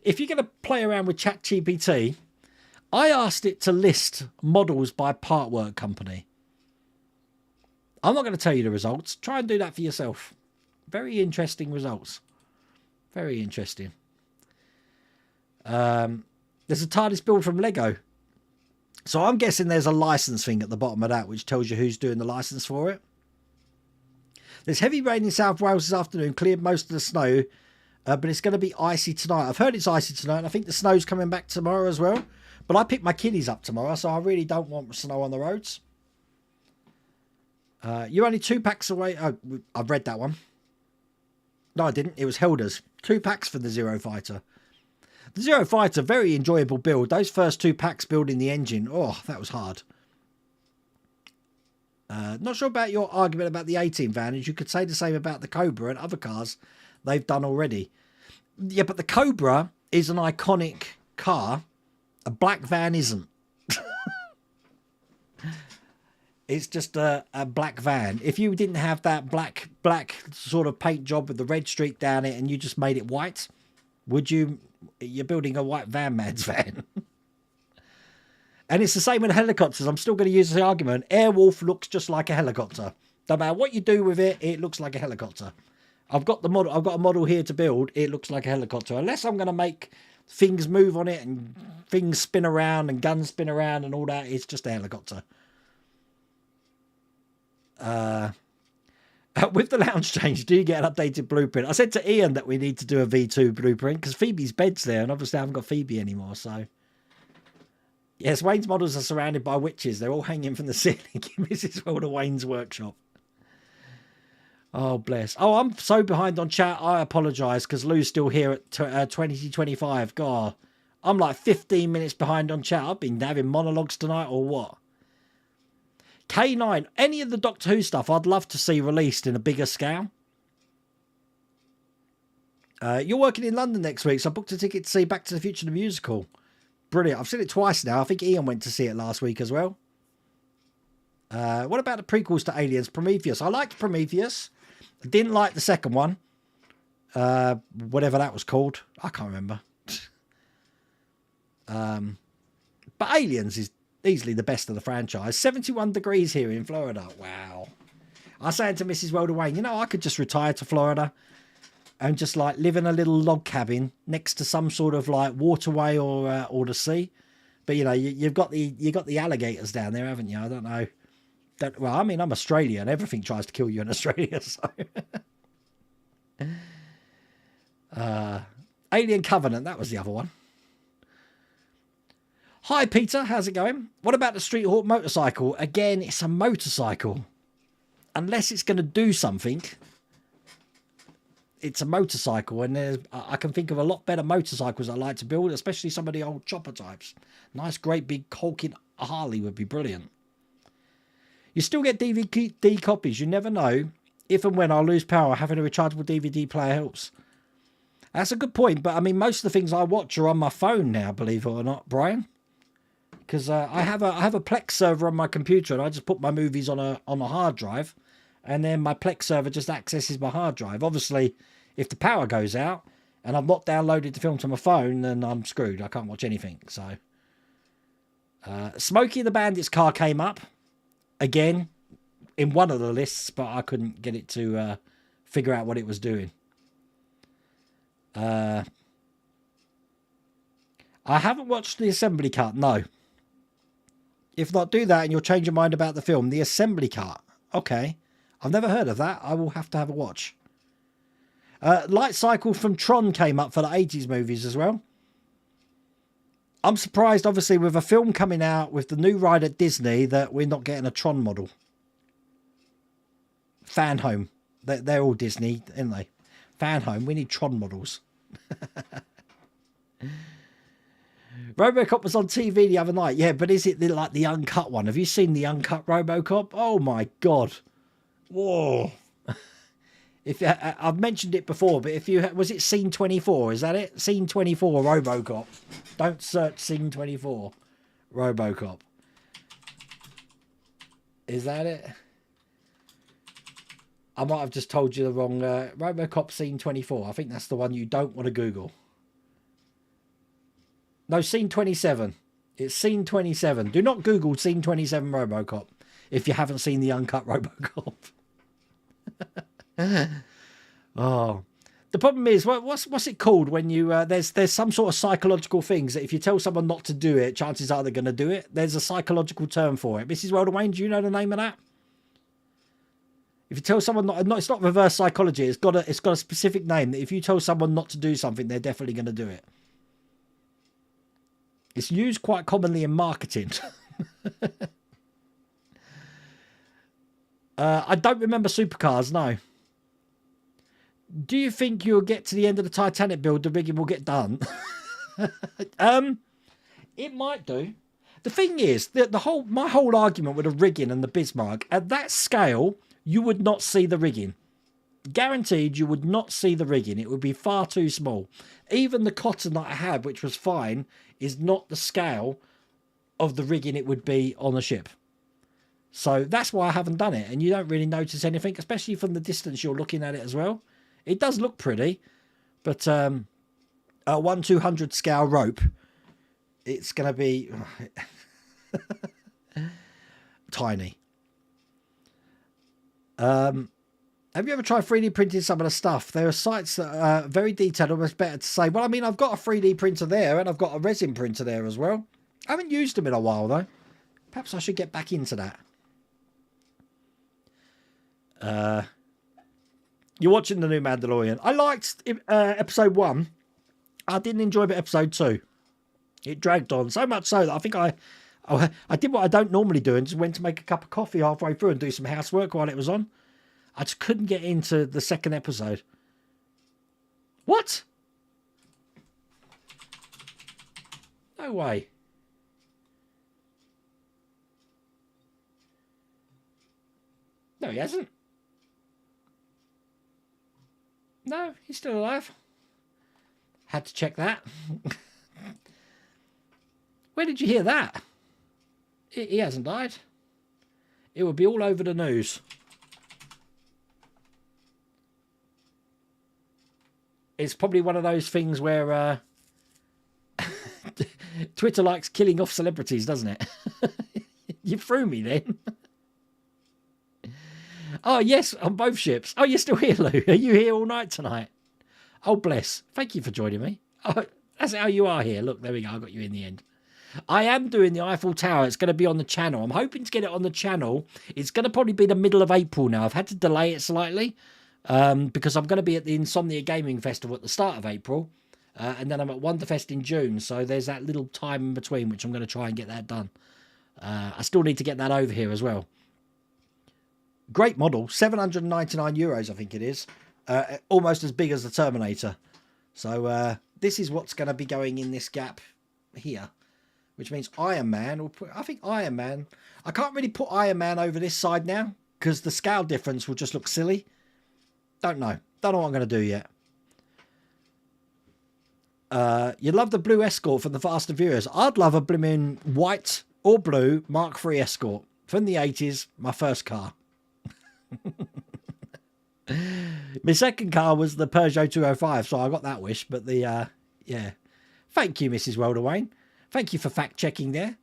if you're going to play around with ChatGPT, I asked it to list models by part work company. I'm not going to tell you the results. Try and do that for yourself. Very interesting results. Very interesting. There's a TARDIS build from Lego. So I'm guessing there's a license thing at the bottom of that, which tells you who's doing the license for it. There's heavy rain in South Wales this afternoon, cleared most of the snow, but it's going to be icy tonight. I've heard it's icy tonight, and I think the snow's coming back tomorrow as well. But I picked my kiddies up tomorrow, so I really don't want snow on the roads. You're only 2 packs away. Oh, I've read that one. No, I didn't. It was Helder's. 2 packs for the Zero Fighter. The Zero Fighter, very enjoyable build. Those first 2 packs building the engine, oh, that was hard. Not sure about your argument about the 18 van, as you could say the same about the Cobra and other cars they've done already. Yeah, but the Cobra is an iconic car. A black van isn't. It's just a black van. If you didn't have that black sort of paint job with the red streak down it and you just made it white, would you... You're building a white van man's van. And it's the same with helicopters. I'm still going to use the argument. Airwolf looks just like a helicopter. No matter what you do with it, it looks like a helicopter. I've got the model. I've got a model here to build. It looks like a helicopter. Unless I'm going to make things move on it and things spin around and guns spin around and all that, it's just a helicopter. With the lounge change, do you get an updated blueprint? I said to Ian that we need to do a V2 blueprint because Phoebe's bed's there, and obviously I haven't got Phoebe anymore. So, yes, Wayne's models are surrounded by witches. They're all hanging from the ceiling in Mrs. Wilder Wayne's workshop. Oh, bless. Oh, I'm so behind on chat. I apologise because Lou's still here at 2025. God, I'm like 15 minutes behind on chat. I've been having monologues tonight or what? K9, any of the Doctor Who stuff I'd love to see released in a bigger scale. You're working in London next week, so I booked a ticket to see Back to the Future the musical. Brilliant. I've seen it twice now. I think Ian went to see it last week as well. What about the prequels to Aliens? Prometheus. I liked Prometheus. I didn't like the second one. Whatever that was called. I can't remember. But Aliens is easily the best of the franchise. 71 degrees here in Florida. Wow. I was saying to Mrs. Wilder Wayne, you know, I could just retire to Florida and just like live in a little log cabin next to some sort of like waterway or the sea. But you know, you've got the alligators down there, haven't you? I don't know. Well, I mean, I'm Australian. Everything tries to kill you in Australia. So, Alien Covenant. That was the other one. Hi, Peter. How's it going? What about the Street Hawk motorcycle? Again, it's a motorcycle. Unless it's going to do something, it's a motorcycle. And I can think of a lot better motorcycles I like to build, especially some of the old chopper types. Nice, great, big, hulking Harley would be brilliant. You still get DVD copies. You never know if and when I'll lose power. Having a rechargeable DVD player helps. That's a good point. But, I mean, most of the things I watch are on my phone now, believe it or not, Brian. Because I have a Plex server on my computer, and I just put my movies on a hard drive, and then my Plex server just accesses my hard drive. Obviously, if the power goes out and I've not downloaded the film to my phone, then I'm screwed. I can't watch anything. So, Smokey the Bandit's car came up again in one of the lists, but I couldn't get it to figure out what it was doing. I haven't watched the assembly cut. No. If not, do that and you'll change your mind about the film. The assembly cut. Okay. I've never heard of that. I will have to have a watch. Light Cycle from Tron came up for the 80s movies as well. I'm surprised, obviously, with a film coming out with the new ride at Disney, that we're not getting a Tron model. Fan Home. They're all Disney, aren't they? Fan Home. We need Tron models. RoboCop was on TV the other night. Yeah, but is it like the uncut one? Have you seen the uncut RoboCop? Oh my God. Whoa. If I've mentioned it before, but if you was it scene 24? Is that it? Scene 24 RoboCop. Don't search scene 24 RoboCop. Is that it? I might have just told you the wrong RoboCop scene 24. I think that's the one you don't want to Google. No, scene 27. It's scene 27. Do not Google scene 27 RoboCop if you haven't seen the uncut RoboCop. Oh, the problem is, what's it called when you there's some sort of psychological things that if you tell someone not to do it, chances are they're going to do it. There's a psychological term for it. Mrs. Wilder Wayne, do you know the name of that? If you tell someone it's not reverse psychology. It's got a specific name that if you tell someone not to do something, they're definitely going to do it. It's used quite commonly in marketing. I don't remember supercars, no. Do you think you'll get to the end of the Titanic build, the rigging will get done? It might do. The thing is, my whole argument with the rigging and the Bismarck, at that scale, you would not see the rigging. Guaranteed you would not see the rigging. It would be far too small. Even the cotton that I had, which was fine, is not the scale of the rigging it would be on a ship. So that's why I haven't done it. And you don't really notice anything, especially from the distance you're looking at it as well. It does look pretty, but a 1/200 scale rope, it's going to be tiny. Have you ever tried 3D printing some of the stuff? There are sites that are very detailed, almost better to say. Well, I mean, I've got a 3D printer there and I've got a resin printer there as well. I haven't used them in a while, though. Perhaps I should get back into that. You're watching the new Mandalorian. I liked episode 1. I didn't enjoy episode 2. It dragged on so much so that I think I did what I don't normally do and just went to make a cup of coffee halfway through and do some housework while it was on. I just couldn't get into the second episode. What? No way. No, he hasn't. No, he's still alive. Had to check that. Where did you hear that? He hasn't died. It would be all over the news. It's probably one of those things where Twitter likes killing off celebrities, doesn't it? You threw me then. Oh, yes, on both ships. Oh, you're still here, Lou. Are you here all night tonight? Oh, bless. Thank you for joining me. Oh, that's how you are here. Look, there we go. I got you in the end. I am doing the Eiffel Tower. It's going to be on the channel. I'm hoping to get it on the channel. It's going to probably be the middle of April now. I've had to delay it slightly because I'm going to be at the Insomnia Gaming Festival at the start of April. And then I'm at Wonderfest in June. So there's that little time in between, which I'm going to try and get that done. I still need to get that over here as well. Great model. €799, I think it is. Almost as big as the Terminator. So this is what's going to be going in this gap here. Which means Iron Man will put, I think Iron Man. I can't really put Iron Man over this side now because the scale difference will just look silly. Don't know. Don't know what I'm going to do yet. You love the blue Escort from the Fast and Furious. I'd love a blooming white or blue Mark III Escort from the 80s. My first car. My second car was the Peugeot 205, so I got that wish. But the yeah. Thank you, Mrs. Welder Wayne. Thank you for fact-checking there.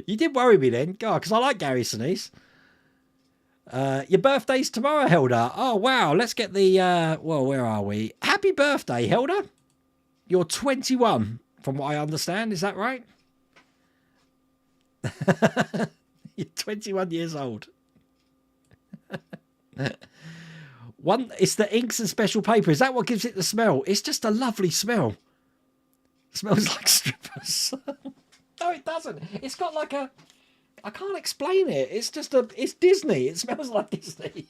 You did worry me then. God, because I like Gary Sinise. Your birthday's tomorrow, Hilda. Oh, wow. Let's get the... well, where are we? Happy birthday, Hilda. You're 21, from what I understand. Is that right? You're 21 years old. It's the inks and special paper. Is that what gives it the smell? It's just a lovely smell. It smells like strippers. No, it doesn't. It's got like a... I can't explain it. It's just it's Disney. It smells like Disney.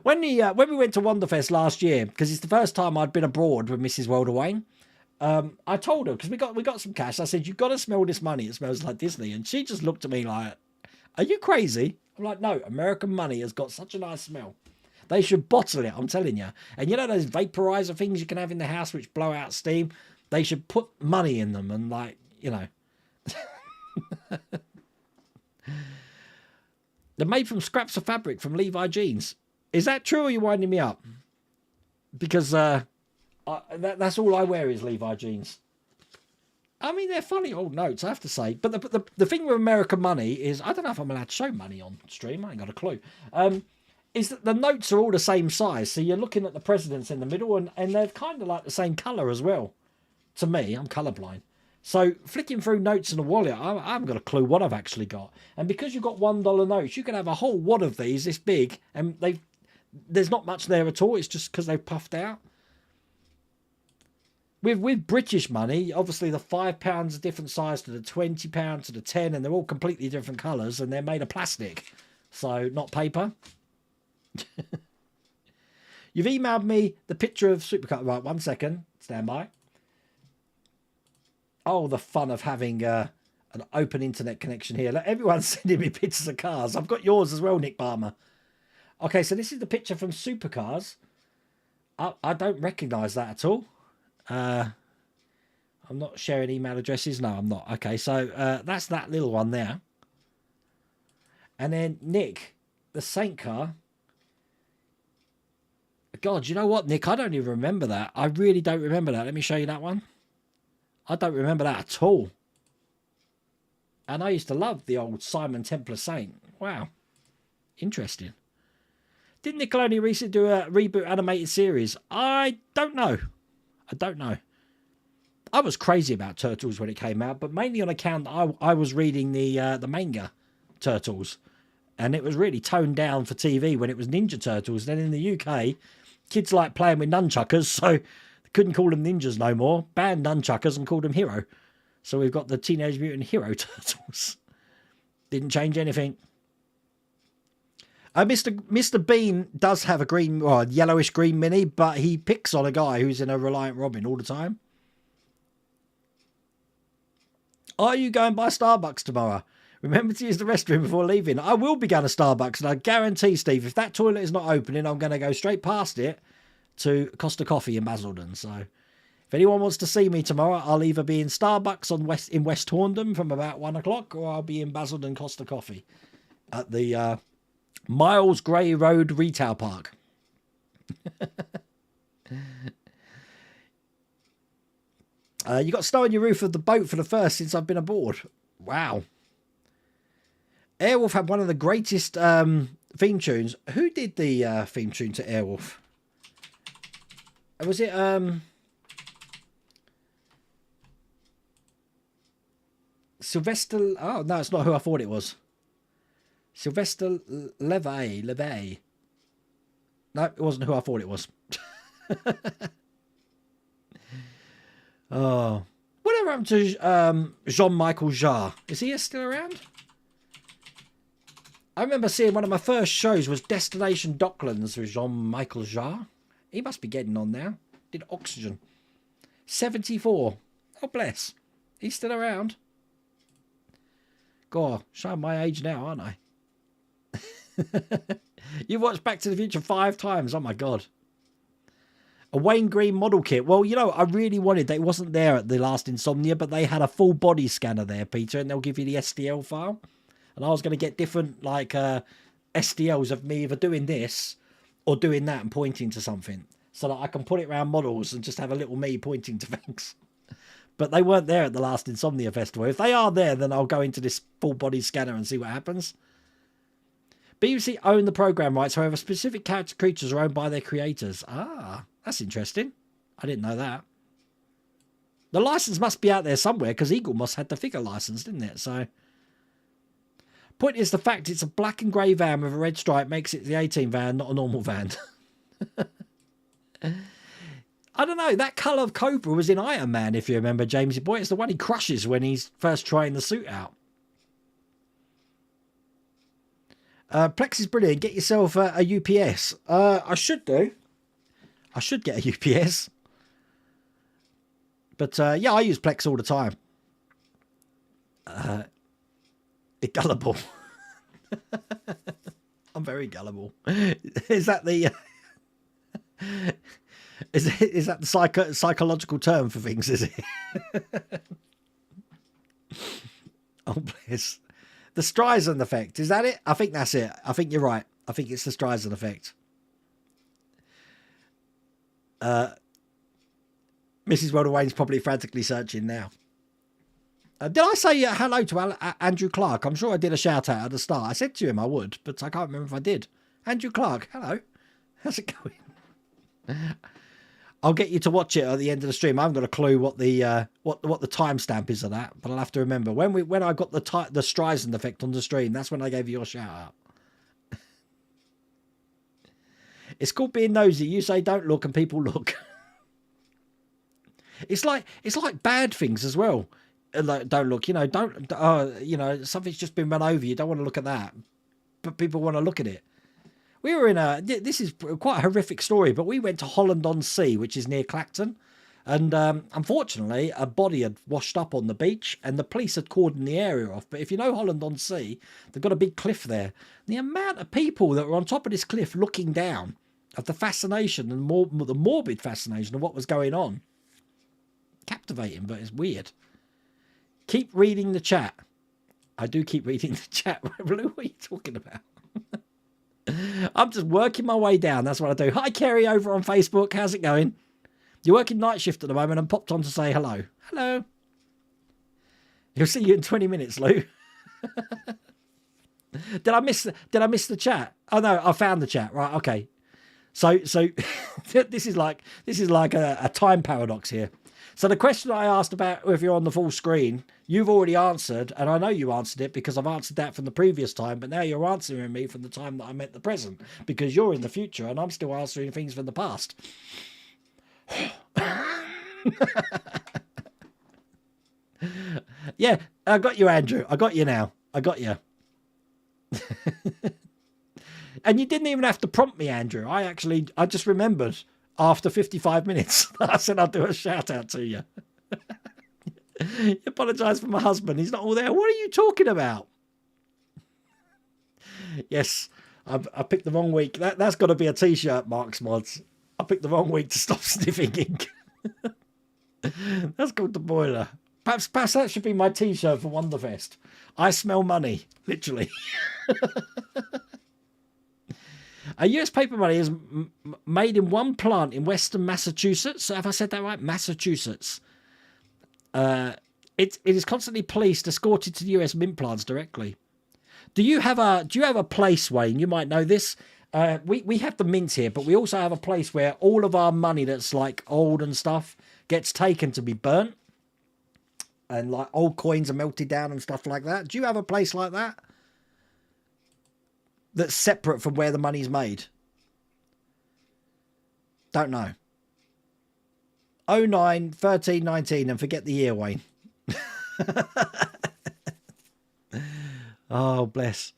When we went to Wonderfest last year, because it's the first time I'd been abroad with Mrs. Welder Wayne, I told her, because we got some cash. I said, you've got to smell this money. It smells like Disney. And she just looked at me like, are you crazy? I'm like, no, American money has got such a nice smell. They should bottle it, I'm telling you. And you know those vaporizer things you can have in the house which blow out steam? They should put money in them and, like, you know. They're made from scraps of fabric from Levi jeans. Is that true or are you winding me up? Because that's all I wear is Levi jeans. I mean, they're funny old notes, I have to say. But the thing with American money is, I don't know if I'm allowed to show money on stream. I ain't got a clue. Is that the notes are all the same size. So you're looking at the presidents in the middle and they're kind of like the same colour as well. To me, I'm colourblind. So flicking through notes in a wallet, I haven't got a clue what I've actually got. And because you've got $1 notes, you can have a whole wad of these this big and there's not much there at all. It's just because they've puffed out. With British money, obviously the £5 is a different size to the £20 to the 10, and they're all completely different colours and they're made of plastic. So not paper. You've emailed me the picture of Supercar. Right, 1 second. Stand by. Oh, the fun of having an open internet connection here. Look, everyone's sending me pictures of cars. I've got yours as well, Nick Barmer. Okay, so this is the picture from Supercars. I don't recognise that at all. I'm not sharing email addresses. No, I'm not. Okay, so that's that little one there. And then Nick, the Saint car. God, you know what, Nick? I don't even remember that. I really don't remember that. Let me show you that one. I don't remember that at all. And I used to love the old Simon Templar Saint. Wow. Interesting. Did Nickelodeon recently do a reboot animated series? I don't know. I don't know. I was crazy about Turtles when it came out, but mainly on account I was reading the manga Turtles. And it was really toned down for TV when it was Ninja Turtles. Then in the UK, kids like playing with nunchuckers, so they couldn't call them ninjas no more. Banned nunchuckers and called them Hero. So we've got the Teenage Mutant Hero Turtles. Didn't change anything. Mr. Bean does have a green, well, yellowish green mini, but he picks on a guy who's in a Reliant Robin all the time. Are you going by Starbucks tomorrow? Remember to use the restroom before leaving. I will be going to Starbucks, and I guarantee, Steve, if that toilet is not opening, I'm going to go straight past it to Costa Coffee in Basildon. So if anyone wants to see me tomorrow, I'll either be in Starbucks in West Horndon from about 1 o'clock, or I'll be in Basildon Costa Coffee at the Miles Gray Road Retail Park. You got snow on your roof of the boat for the first since I've been aboard. Wow. Airwolf had one of the greatest theme tunes. Who did the theme tune to Airwolf? Was it Sylvester? Oh no, it's not who I thought it was. Sylvester Levay. No, it wasn't who I thought it was. Oh, whatever happened to Jean-Michel Jarre? Is he still around? I remember seeing one of my first shows was Destination Docklands with Jean-Michel Jarre. He must be getting on now. Did Oxygen. 74. Oh, bless. He's still around. God, showing my age now, aren't I? You've watched Back to the Future 5 times. Oh, my God. A Wayne Green model kit. Well, you know, I really wanted that. It wasn't there at the last Insomnia, but they had a full body scanner there, Peter, and they'll give you the STL file. And I was going to get different, like, STLs of me either doing this or doing that and pointing to something, so that I can put it around models and just have a little me pointing to things. But they weren't there at the last Insomnia Festival. If they are there, then I'll go into this full body scanner and see what happens. BBC own the programme rights, however, specific character creatures are owned by their creators. Ah, that's interesting. I didn't know that. The licence must be out there somewhere, because Eagle Moss had the figure licence, didn't it? So, point is, the fact it's a black and grey van with a red stripe makes it the 18 van, not a normal van. I don't know, that colour of Cobra was in Iron Man, if you remember, Jamesy boy. It's the one he crushes when he's first trying the suit out. Plex is brilliant. Get yourself a UPS. I should do. I should get a UPS. But yeah, I use Plex all the time. It's gullible. I'm very gullible. Is that the... Is that the psychological term for things, is it? Oh, bless. The Streisand effect, is that it? I think that's it. I think you're right. I think it's the Streisand effect. Mrs. Wilder Wayne's probably frantically searching now. Did I say hello to Andrew Clark? I'm sure I did a shout out at the start. I said to him I would, but I can't remember if I did. Andrew Clark, hello. How's it going? I'll get you to watch it at the end of the stream. I haven't got a clue what the what the timestamp is of that, but I'll have to remember when I got the Streisand effect on the stream. That's when I gave you your shout out. It's called being nosy. You say don't look, and people look. It's like bad things as well. Like, don't look. You know, don't. You know, something's just been run over. You don't want to look at that, but people want to look at it. We were in this is quite a horrific story, but we went to Holland-on-Sea, which is near Clacton. And unfortunately, a body had washed up on the beach and the police had cordoned the area off. But if you know Holland-on-Sea, they've got a big cliff there. The amount of people that were on top of this cliff looking down at the fascination and the morbid fascination of what was going on. Captivating, but it's weird. Keep reading the chat. I do keep reading the chat. What are you talking about? I'm just working my way down. That's what I do. Hi, Kerry, over on Facebook. How's it going? You're working night shift at the moment and popped on to say hello. Hello. You'll see you in 20 minutes, Lou. Did I miss the chat? Oh no, I found the chat. Right, okay. So this is like a time paradox here. So the question I asked about if you're on the full screen, you've already answered, and I know you answered it because I've answered that from the previous time, but now you're answering me from the time that I meant the present, because you're in the future and I'm still answering things from the past. Yeah, I got you, Andrew. I got you now. I got you. And you didn't even have to prompt me, Andrew. I just remembered after 55 minutes. I said I'd do a shout out to you. You apologise for my husband. He's not all there. What are you talking about? Yes, I picked the wrong week. That's got to be a t-shirt, Mark's Mods. I picked the wrong week to stop sniffing ink. That's called the boiler. Perhaps that should be my t-shirt for Wonderfest. I smell money, literally. A US paper money is made in one plant in Western Massachusetts. Have I said that right? Massachusetts. It is constantly policed, escorted to the US mint plants directly. Do you have a place, Wayne? You might know this. We have the mint here, but we also have a place where all of our money that's like old and stuff gets taken to be burnt, and like old coins are melted down and stuff like that. Do you have a place like that? That's separate from where the money's made? Don't know. 09, 13, 19, and forget the year, Wayne. Oh, bless.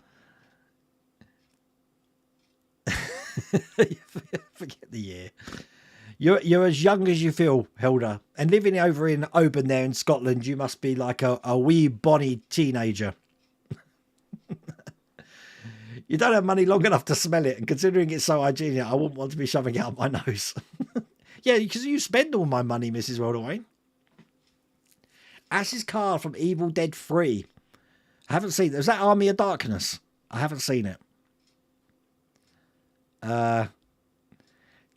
Forget the year. You're as young as you feel, Hilda. And living over in Oban there in Scotland, you must be like a wee bonny teenager. You don't have money long enough to smell it, and considering it's so hygienic, I wouldn't want to be shoving it up my nose. Yeah, because you spend all my money, Mrs. Wildaway. Ash's card from Evil Dead 3. I haven't seen it. Was that Army of Darkness? I haven't seen it.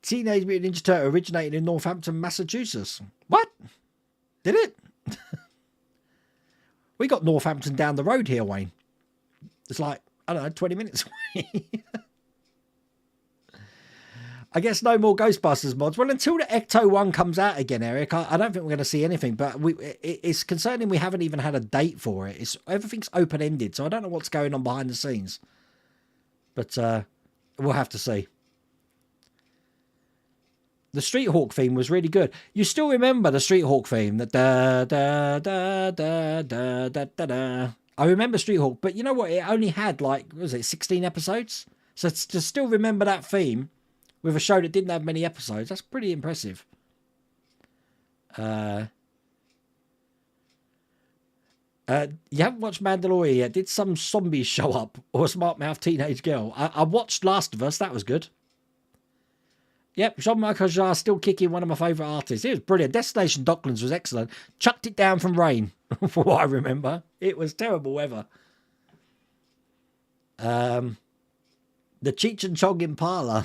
Teenage Mutant Ninja Turtle originated in Northampton, Massachusetts. What? Did it? We got Northampton down the road here, Wayne. It's like, I don't know, 20 minutes away. I guess no more Ghostbusters mods. Well, until the Ecto 1 comes out again, Eric, I don't think we're going to see anything. But it's concerning we haven't even had a date for it. Everything's open-ended, so I don't know what's going on behind the scenes. But we'll have to see. The Street Hawk theme was really good. You still remember the Street Hawk theme? The da da da da da da da da. I remember Street Hawk, but you know what? It only had like, what was it, 16 episodes? So to still remember that theme with a show that didn't have many episodes, that's pretty impressive. You haven't watched Mandalorian yet. Did some zombies show up or a smart mouth teenage girl? I watched Last of Us. That was good. Yep, Jean-Marc Jarre still kicking, one of my favourite artists. It was brilliant. Destination Docklands was excellent. Chucked it down from rain, for what I remember. It was terrible weather. The Cheech and Chong Impala.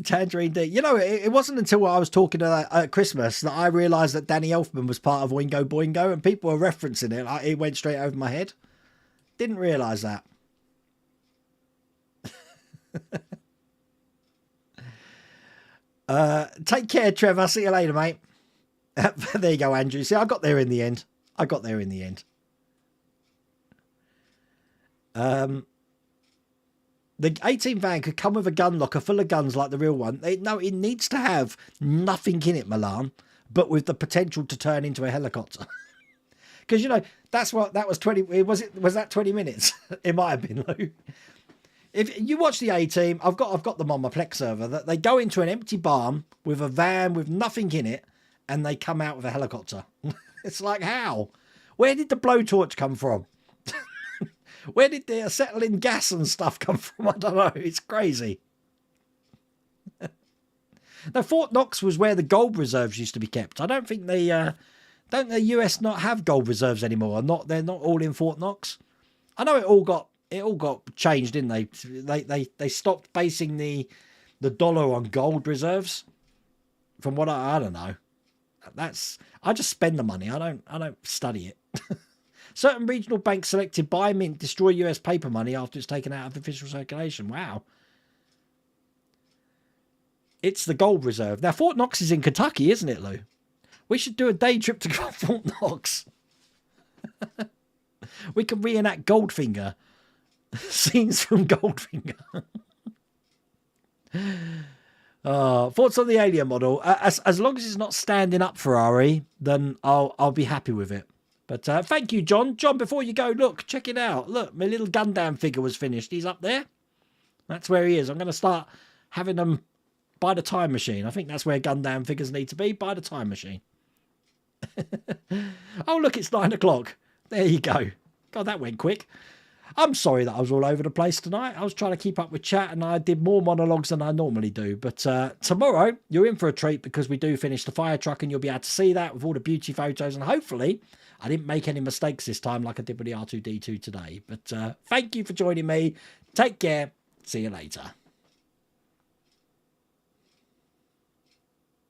Tangerine D. You know, it wasn't until I was talking to that at Christmas that I realised that Danny Elfman was part of Oingo Boingo, and people were referencing it. It went straight over my head. Didn't realise that. Take care, Trevor. See you later, mate. There you go, Andrew. See, I got there in the end. The 18 van could come with a gun locker full of guns like the real one. It needs to have nothing in it, Milan, but with the potential to turn into a helicopter. Because, you know, that was 20. Was that 20 minutes? It might have been, Lou. If you watch the A-Team, I've got them on my Plex server, that they go into an empty barn with a van with nothing in it, and they come out with a helicopter. It's like, how? Where did the blowtorch come from? Where did the acetylene gas and stuff come from? I don't know. It's crazy. Now, Fort Knox was where the gold reserves used to be kept. I don't think don't the US not have gold reserves anymore? They're not all in Fort Knox. I know it all got changed, didn't they? They stopped basing the dollar on gold reserves. From what I don't know. I just spend the money. I don't study it. Certain regional banks selected by Mint destroy US paper money after it's taken out of official circulation. Wow. It's the gold reserve. Now, Fort Knox is in Kentucky, isn't it, Lou? We should do a day trip to Fort Knox. We can reenact Goldfinger. Scenes from Goldfinger. Thoughts on the Alien model? As long as it's not standing up Ferrari, then I'll be happy with it. But thank you, John. John, before you go, look, check it out. Look, my little Gundam figure was finished. He's up there. That's where he is. I'm going to start having them by the time machine. I think that's where Gundam figures need to be, by the time machine. Oh, look, it's 9 o'clock. There you go. God, that went quick. I'm sorry that I was all over the place tonight. I was trying to keep up with chat and I did more monologues than I normally do. But tomorrow, you're in for a treat because we do finish the fire truck and you'll be able to see that with all the beauty photos. And hopefully, I didn't make any mistakes this time like I did with the R2-D2 today. But thank you for joining me. Take care. See you later.